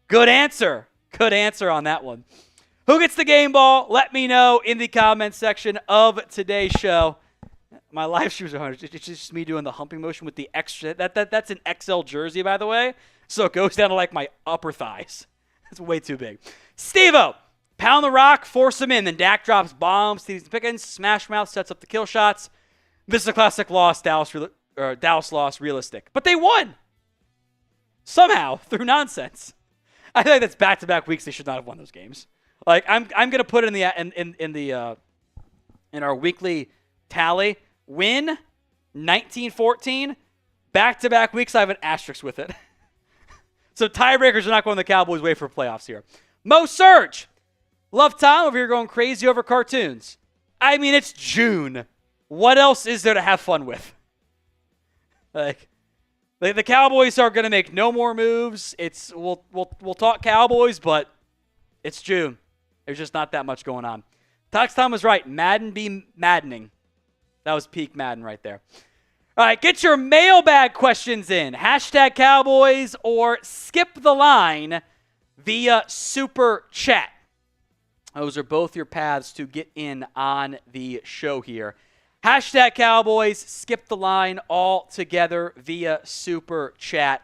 Good answer. Good answer on that one. Who gets the game ball? Let me know in the comments section of today's show. My live streams are 100. It's just me doing the humping motion with the extra. That's an XL jersey, by the way. So it goes down to like my upper thighs. It's way too big. Steve-O, pound the rock, force him in. Then Dak drops bombs. Pickens, smash mouth, sets up the kill shots. This is a classic loss. Dallas lost realistic. But they won. Somehow, through nonsense. I think that's back-to-back weeks they should not have won those games. Like I'm gonna put it in our weekly tally. Win 19-14. Back-to-back weeks I have an asterisk with it. So tiebreakers are not going the Cowboys' way for playoffs here. Mo Surge. Love Tom over here going crazy over cartoons. I mean, it's June. What else is there to have fun with? Like, the Cowboys are going to make no more moves. We'll talk Cowboys, but it's June. There's just not that much going on. Tox Tom was right. Madden be maddening. That was peak Madden right there. All right, get your mailbag questions in. Hashtag Cowboys or skip the line via Super Chat. Those are both your paths to get in on the show here. Hashtag Cowboys, skip the line all together via Super Chat.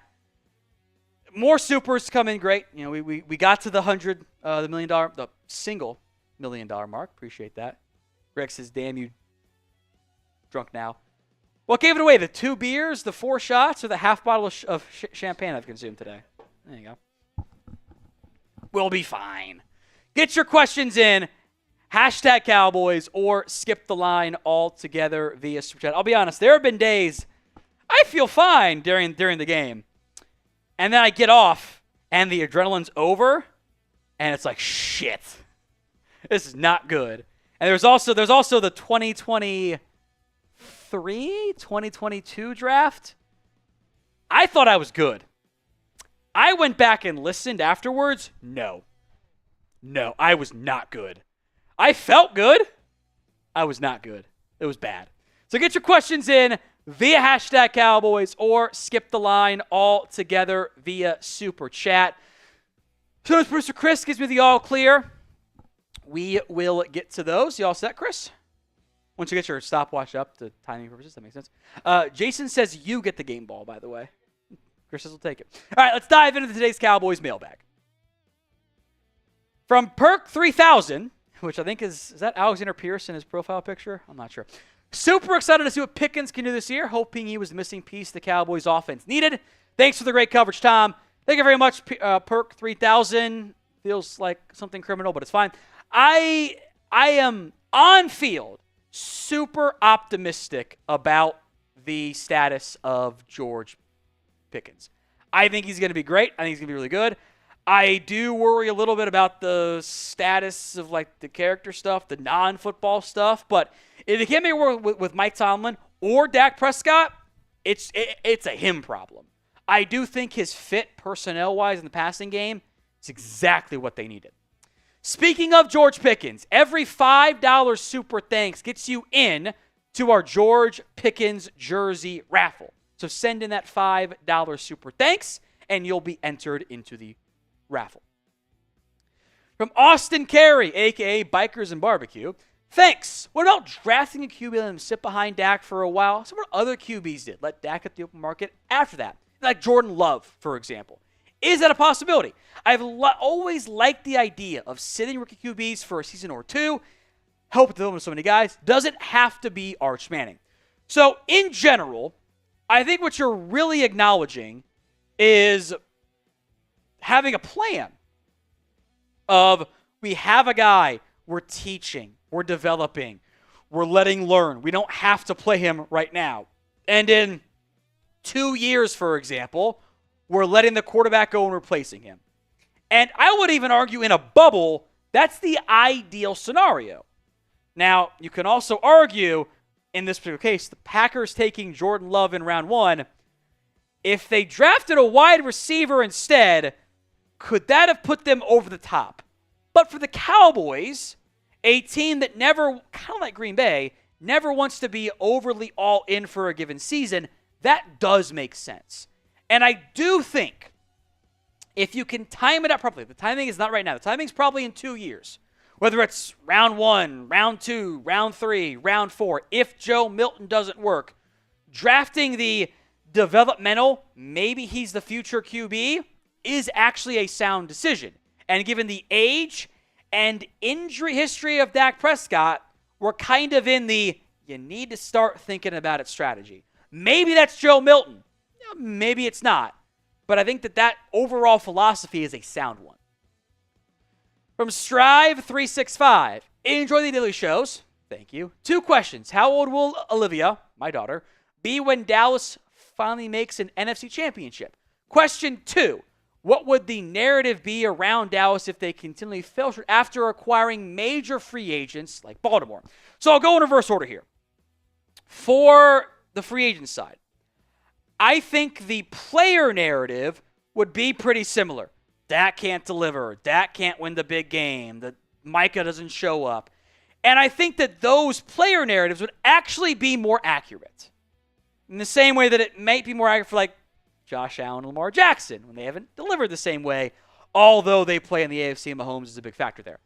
More supers come in great. You know, we got to the the single $1 million mark. Appreciate that. Greg says, damn you, drunk now. What gave it away? The 2 beers, the 4 shots, or the half bottle of champagne I've consumed today? There you go. We'll be fine. Get your questions in. Hashtag Cowboys or skip the line altogether via Super Chat. I'll be honest, there have been days I feel fine during the game. And then I get off and the adrenaline's over and it's like, shit. This is not good. And there's also the 2022 draft. I thought I was good. I went back and listened afterwards. No, I was not good. I felt good. I was not good. It was bad. So get your questions in via hashtag Cowboys or skip the line altogether via Super Chat. As soon as producer Chris gives me the all clear, we will get to those. You all set, Chris? Once you get your stopwatch up to timing purposes, that makes sense. Jason says you get the game ball, by the way. Chris says we'll take it. All right, let's dive into today's Cowboys mailbag. From Perk3000, which I think is that Alexander Pierce in his profile picture? I'm not sure. Super excited to see what Pickens can do this year, hoping he was the missing piece the Cowboys offense needed. Thanks for the great coverage, Tom. Thank you very much, Perk3000. Feels like something criminal, but it's fine. I am on field super optimistic about the status of George Pickens. I think he's going to be great. I think he's going to be really good. I do worry a little bit about the status of like the character stuff, the non-football stuff. But if it can't be work with Mike Tomlin or Dak Prescott, it's a him problem. I do think his fit personnel-wise in the passing game is exactly what they needed. Speaking of George Pickens, every $5 super thanks gets you in to our George Pickens jersey raffle. So send in that $5 super thanks, and you'll be entered into the raffle. From Austin Carey, a.k.a. Bikers and Barbecue, thanks. What about drafting a QB and let him sit behind Dak for a while? Some of what other QBs did. Let Dak hit the open market after that. Like Jordan Love, for example. Is that a possibility? I've always liked the idea of sitting rookie QBs for a season or two. Help with development of so many guys. Doesn't have to be Arch Manning. So, in general, I think what you're really acknowledging is having a plan of we have a guy, we're teaching, we're developing, we're letting learn. We don't have to play him right now. And in 2 years, for example, we're letting the quarterback go and replacing him. And I would even argue in a bubble, that's the ideal scenario. Now, you can also argue, in this particular case, the Packers taking Jordan Love in round 1, if they drafted a wide receiver instead, could that have put them over the top? But for the Cowboys, a team that never, kind of like Green Bay, never wants to be overly all in for a given season, that does make sense. And I do think if you can time it up properly, the timing is not right now. The timing's probably in 2 years. Whether it's round 1, round 2, round 3, round 4, if Joe Milton doesn't work, drafting the developmental, maybe he's the future QB, is actually a sound decision. And given the age and injury history of Dak Prescott, we're kind of in the you need to start thinking about it strategy. Maybe that's Joe Milton. Maybe it's not. But I think that overall philosophy is a sound one. From Strive365, enjoy the daily shows. Thank you. 2 questions. How old will Olivia, my daughter, be when Dallas finally makes an NFC championship? Question 2, what would the narrative be around Dallas if they continually fell short after acquiring major free agents like Baltimore? So I'll go in reverse order here. For the free agent side, I think the player narrative would be pretty similar. Dak can't deliver. Dak can't win the big game. The Micah doesn't show up. And I think that those player narratives would actually be more accurate. In the same way that it might be more accurate for like Josh Allen and Lamar Jackson when they haven't delivered the same way, although they play in the AFC and Mahomes is a big factor there.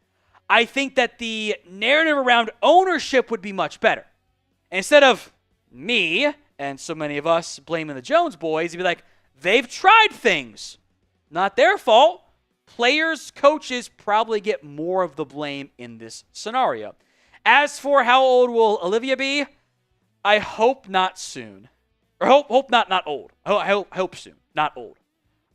I think that the narrative around ownership would be much better. Instead of me and so many of us blaming the Jones boys, you'd be like, they've tried things. Not their fault. Players, coaches probably get more of the blame in this scenario. As for how old will Olivia be, I hope not soon. Or hope not old. I hope soon, not old.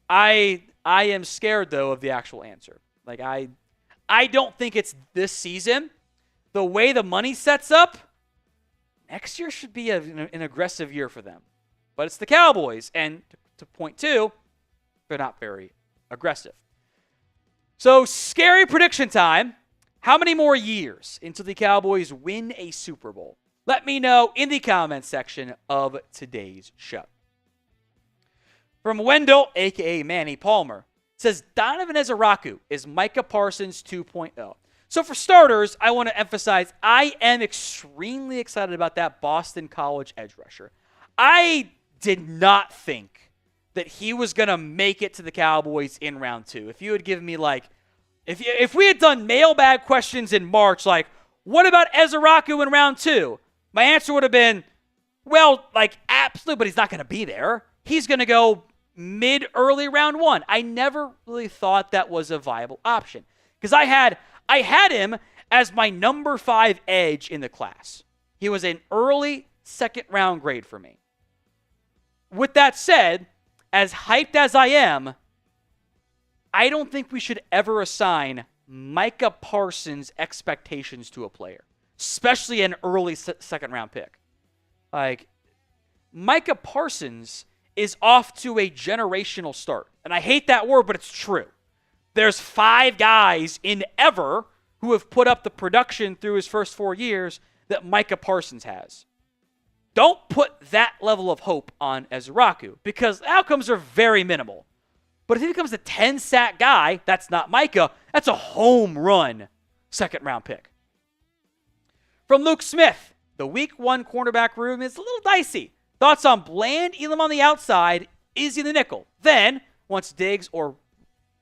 I am scared, though, of the actual answer. Like, I don't think it's this season. The way the money sets up, next year should be an aggressive year for them. But it's the Cowboys, and to point 2, they're not very aggressive. So, scary prediction time. How many more years until the Cowboys win a Super Bowl? Let me know in the comments section of today's show. From Wendell, a.k.a. Manny Palmer, says Donovan Ezeraku is Micah Parsons 2.0. So for starters, I want to emphasize I am extremely excited about that Boston College edge rusher. I did not think that he was going to make it to the Cowboys in round 2. If you had given me if we had done mailbag questions in March, like, what about Ezeraku in round 2? My answer would have been, well, absolutely, but he's not going to be there. He's going to go mid-early round 1. I never really thought that was a viable option because I had him as my number 5 edge in the class. He was an early second-round grade for me. With that said, as hyped as I am, I don't think we should ever assign Micah Parsons expectations to a player, especially an early second-round pick. Micah Parsons is off to a generational start. And I hate that word, but it's true. There's 5 guys in ever who have put up the production through his first 4 years that Micah Parsons has. Don't put that level of hope on Ezraku because the outcomes are very minimal. But if he becomes a 10-sack guy, that's not Micah. That's a home run second-round pick. From Luke Smith, the week 1 cornerback room is a little dicey. Thoughts on Bland, Elam on the outside, Izzy in the nickel. Then, once Diggs or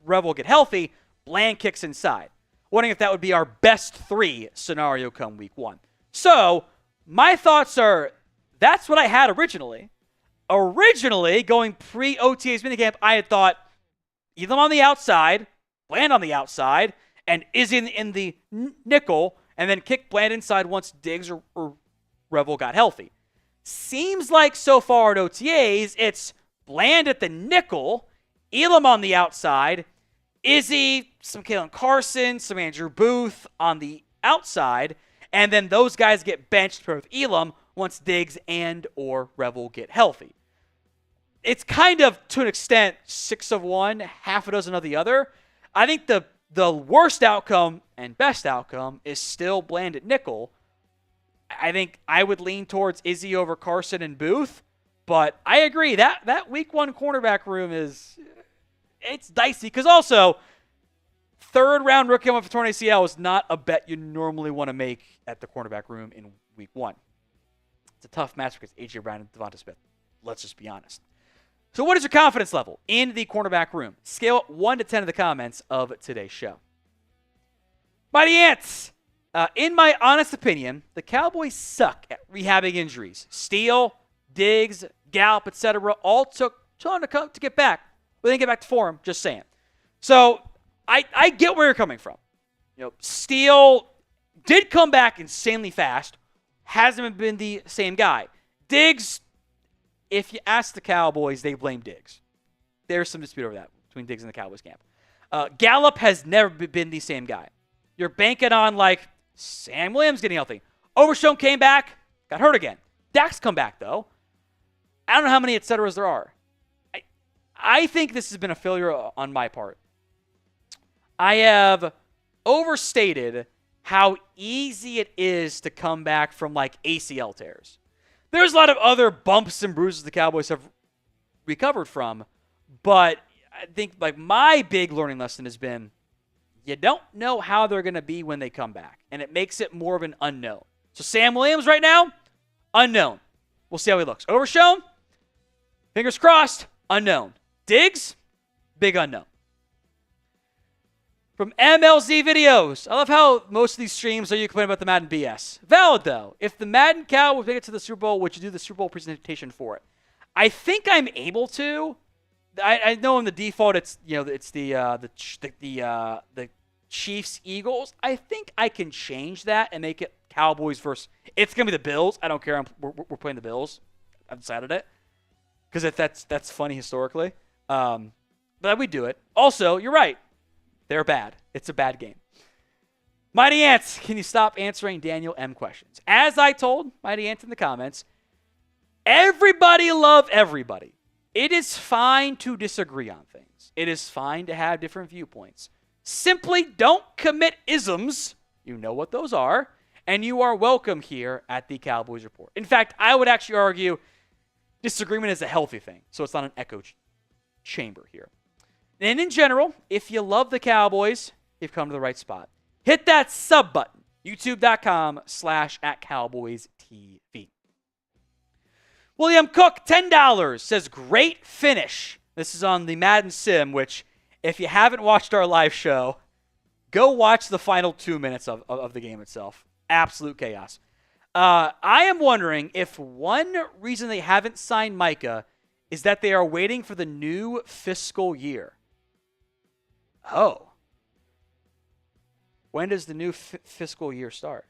Revel get healthy, Bland kicks inside. Wondering if that would be our best 3 scenario come week 1. So, my thoughts are, that's what I had originally. Originally, going pre-OTA's minicamp, I had thought Elam on the outside, Bland on the outside, and Izzy in the nickel, and then kick Bland inside once Diggs or Revel got healthy. Seems like so far at OTAs, it's Bland at the nickel, Elam on the outside, Izzy, some Kalen Carson, some Andrew Booth on the outside, and then those guys get benched with Elam once Diggs and or Revel get healthy. It's kind of, to an extent, 6 of one, half a dozen of the other. I think the worst outcome and best outcome is still Bland at nickel. I think I would lean towards Izzy over Carson and Booth, but I agree that week 1 cornerback room it's dicey because also 3rd round rookie on for torn ACL is not a bet you normally want to make at the cornerback room in week 1. It's a tough match against A.J. Brown and Devonta Smith. Let's just be honest. So what is your confidence level in the cornerback room? Scale it 1 to 10 in the comments of today's show. Mighty Ants, in my honest opinion, the Cowboys suck at rehabbing injuries. Steele, Diggs, Gallup, etc. all took time to get back. But they didn't get back to form, just saying. So I get where you're coming from. Steele did come back insanely fast. Hasn't been the same guy. Diggs, if you ask the Cowboys, they blame Diggs. There's some dispute over that between Diggs and the Cowboys camp. Gallup has never been the same guy. You're banking on, Sam Williams getting healthy. Overshown came back, got hurt again. Dak's come back, though. I don't know how many et ceteras there are. I think this has been a failure on my part. I have overstated how easy it is to come back from, ACL tears. There's a lot of other bumps and bruises the Cowboys have recovered from, but I think my big learning lesson has been you don't know how they're going to be when they come back, and it makes it more of an unknown. So Sam Williams right now, unknown. We'll see how he looks. Overshown, fingers crossed, unknown. Diggs, big unknown. From MLZ Videos. I love how most of these streams are you complaining about the Madden BS. Valid, though. If the Madden Cowboys make it to the Super Bowl, would you do the Super Bowl presentation for it? I think I'm able to. I know in the default it's the Chiefs Eagles. I think I can change that and make it Cowboys versus. It's gonna be the Bills. I don't care. We're playing the Bills. I've decided it because that's funny historically. But we do it. Also, you're right. They're bad. It's a bad game. Mighty Ants, can you stop answering Daniel M questions? As I told Mighty Ants in the comments, everybody love everybody. It is fine to disagree on things. It is fine to have different viewpoints. Simply don't commit isms. You know what those are. And you are welcome here at the Cowboys Report. In fact, I would actually argue disagreement is a healthy thing. So it's not an echo chamber here. And in general, if you love the Cowboys, you've come to the right spot. Hit that sub button. YouTube.com/@CowboysTV. William Cook, $10, says, great finish. This is on the Madden Sim, which, if you haven't watched our live show, go watch the final 2 minutes of the game itself. Absolute chaos. I am wondering if one reason they haven't signed Micah is that they are waiting for the new fiscal year. Oh. When does the new fiscal year start?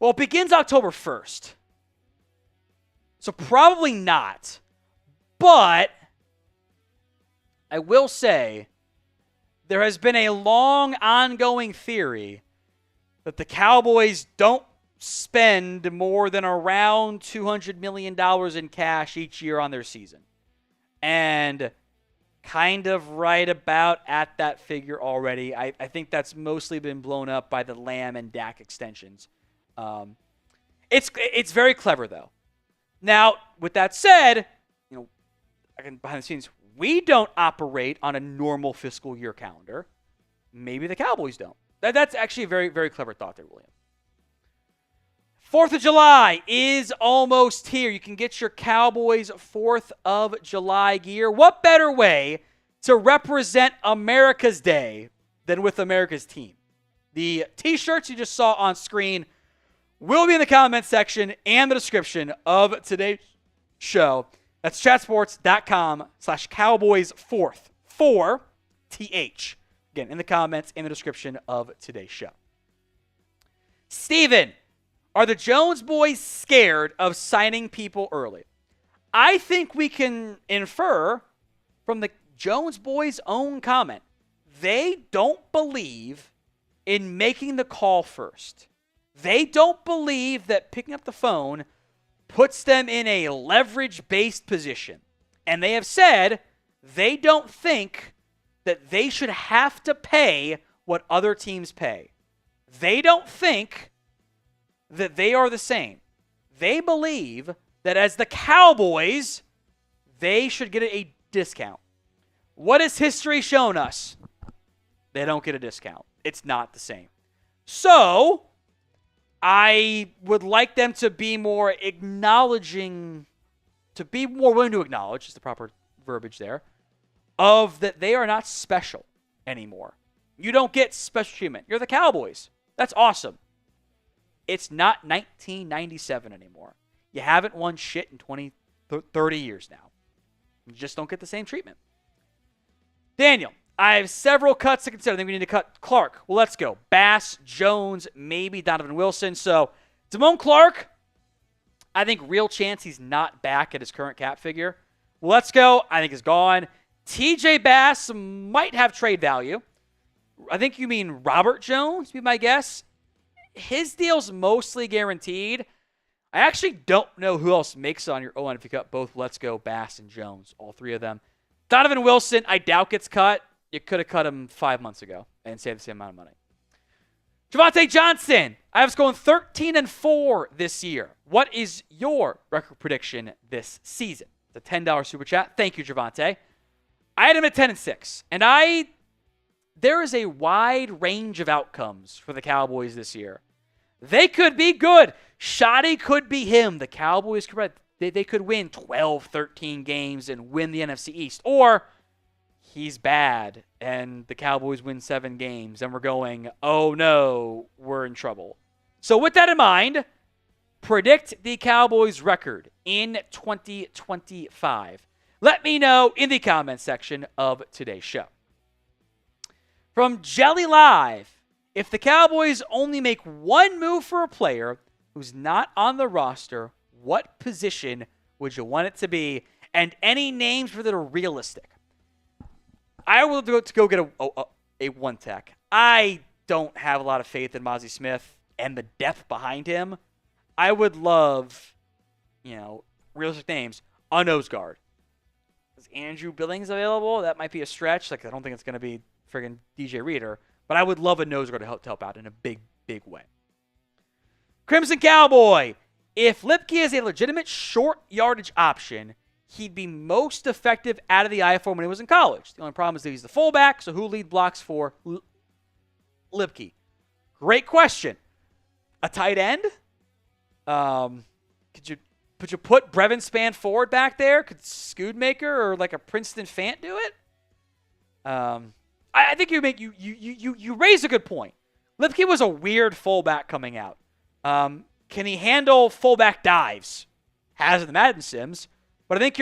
Well, it begins October 1st. So probably not. But I will say there has been a long ongoing theory that the Cowboys don't spend more than around $200 million in cash each year on their season. And kind of right about at that figure already. I think that's mostly been blown up by the Lamb and Dak extensions. It's very clever, though. Now, with that said, again, behind the scenes, we don't operate on a normal fiscal year calendar. Maybe the Cowboys don't. That's actually a very, very clever thought there, William. 4th of July is almost here. You can get your Cowboys 4th of July gear. What better way to represent America's Day than with America's team? The t-shirts you just saw on screen will be in the comment section and the description of today's show. That's chatsports.com/Cowboys4th. 4th. Again, in the comments and the description of today's show. Steven, are the Jones boys scared of signing people early? I think we can infer from the Jones boys' own comment. They don't believe in making the call first. They don't believe that picking up the phone puts them in a leverage-based position. And they have said they don't think that they should have to pay what other teams pay. They don't think that they are the same. They believe that as the Cowboys, they should get a discount. What has history shown us? They don't get a discount. It's not the same. So, I would like them to be more acknowledging, to be more willing to acknowledge, is the proper verbiage there, of that they are not special anymore. You don't get special treatment. You're the Cowboys. That's awesome. It's not 1997 anymore. You haven't won shit in 20, 30 years now. You just don't get the same treatment. Daniel, I have several cuts to consider. I think we need to cut Clark. Well, let's go. Bass, Jones, maybe Donovan Wilson. So, Damone Clark, I think real chance he's not back at his current cap figure. Well, let's go. I think he's gone. TJ Bass might have trade value. I think you mean Robert Jones, be my guess. His deal's mostly guaranteed. I actually don't know who else makes it on your O-line if you cut both Let's Go, Bass, and Jones, all three of them. Donovan Wilson, I doubt gets cut. You could have cut him 5 months ago and saved the same amount of money. Javonte Johnson, I have us going 13-4 this year. What is your record prediction this season? It's a $10 super chat. Thank you, Javonte. I had him at 10-6, and there is a wide range of outcomes for the Cowboys this year. They could be good. Shoddy could be him. The Cowboys could they could win 12, 13 games and win the NFC East. Or he's bad and the Cowboys win 7 games and we're going, oh no, we're in trouble. So with that in mind, predict the Cowboys record in 2025. Let me know in the comments section of today's show. From Jelly Live, if the Cowboys only make one move for a player who's not on the roster, what position would you want it to be? And any names that are realistic. I will go get a one tech. I don't have a lot of faith in Mozzie Smith and the depth behind him. I would love, realistic names, a nose guard. Is Andrew Billings available? That might be a stretch. I don't think it's going to be friggin' DJ Reader. But I would love a nose guard to help out in a big, big way. Crimson Cowboy. If Lipke is a legitimate short yardage option, he'd be most effective out of the I-form when he was in college. The only problem is that he's the fullback, so who lead blocks for Lipke? Great question. A tight end? Could you put Brevin Spann forward back there? Could Scoodmaker or like a Princeton Fant do it? I think you raise a good point. Lipke was a weird fullback coming out. Can he handle fullback dives? Has in the Madden Sims, but I think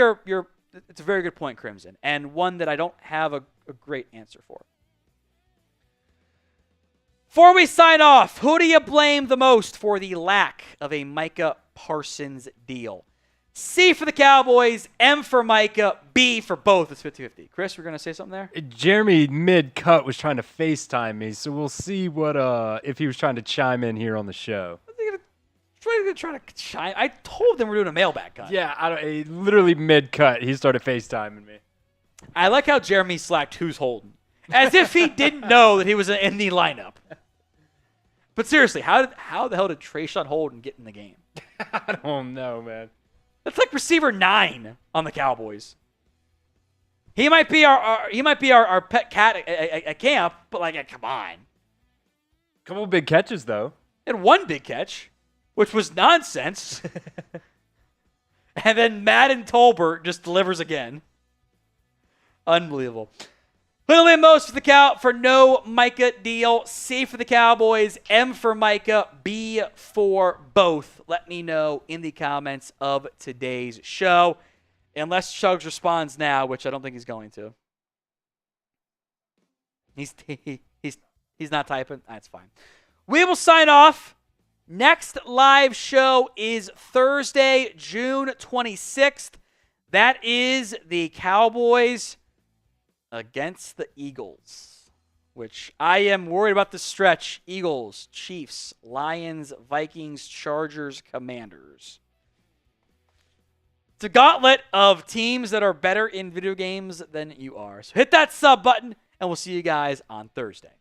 it's a very good point, Crimson, and one that I don't have a great answer for. Before we sign off, who do you blame the most for the lack of a Micah Parsons deal? C for the Cowboys, M for Micah, B for both. It's 50-50. Chris, we're going to say something there? Jeremy, mid-cut, was trying to FaceTime me, so we'll see what if he was trying to chime in here on the show. Trying to chime. I told them we're doing a mailbag cut. Yeah, literally mid-cut, he started FaceTiming me. I like how Jeremy slacked who's holding. As if he didn't know that he was in the lineup. But seriously, how the hell did Trayshawn Holden get in the game? I don't know, man. That's like receiver 9 on the Cowboys. He might be our pet cat at camp, but like, come on. Couple big catches though. And one big catch, which was nonsense. And then Madden Tolbert just delivers again. Unbelievable. Little in most for no Micah deal. C for the Cowboys. M for Micah. B for both. Let me know in the comments of today's show. Unless Chugs responds now, which I don't think he's going to. He's not typing. That's fine. We will sign off. Next live show is Thursday, June 26th. That is the Cowboys against the Eagles, which I am worried about the stretch. Eagles, Chiefs, Lions, Vikings, Chargers, Commanders. It's a gauntlet of teams that are better in video games than you are. So hit that sub button, and we'll see you guys on Thursday.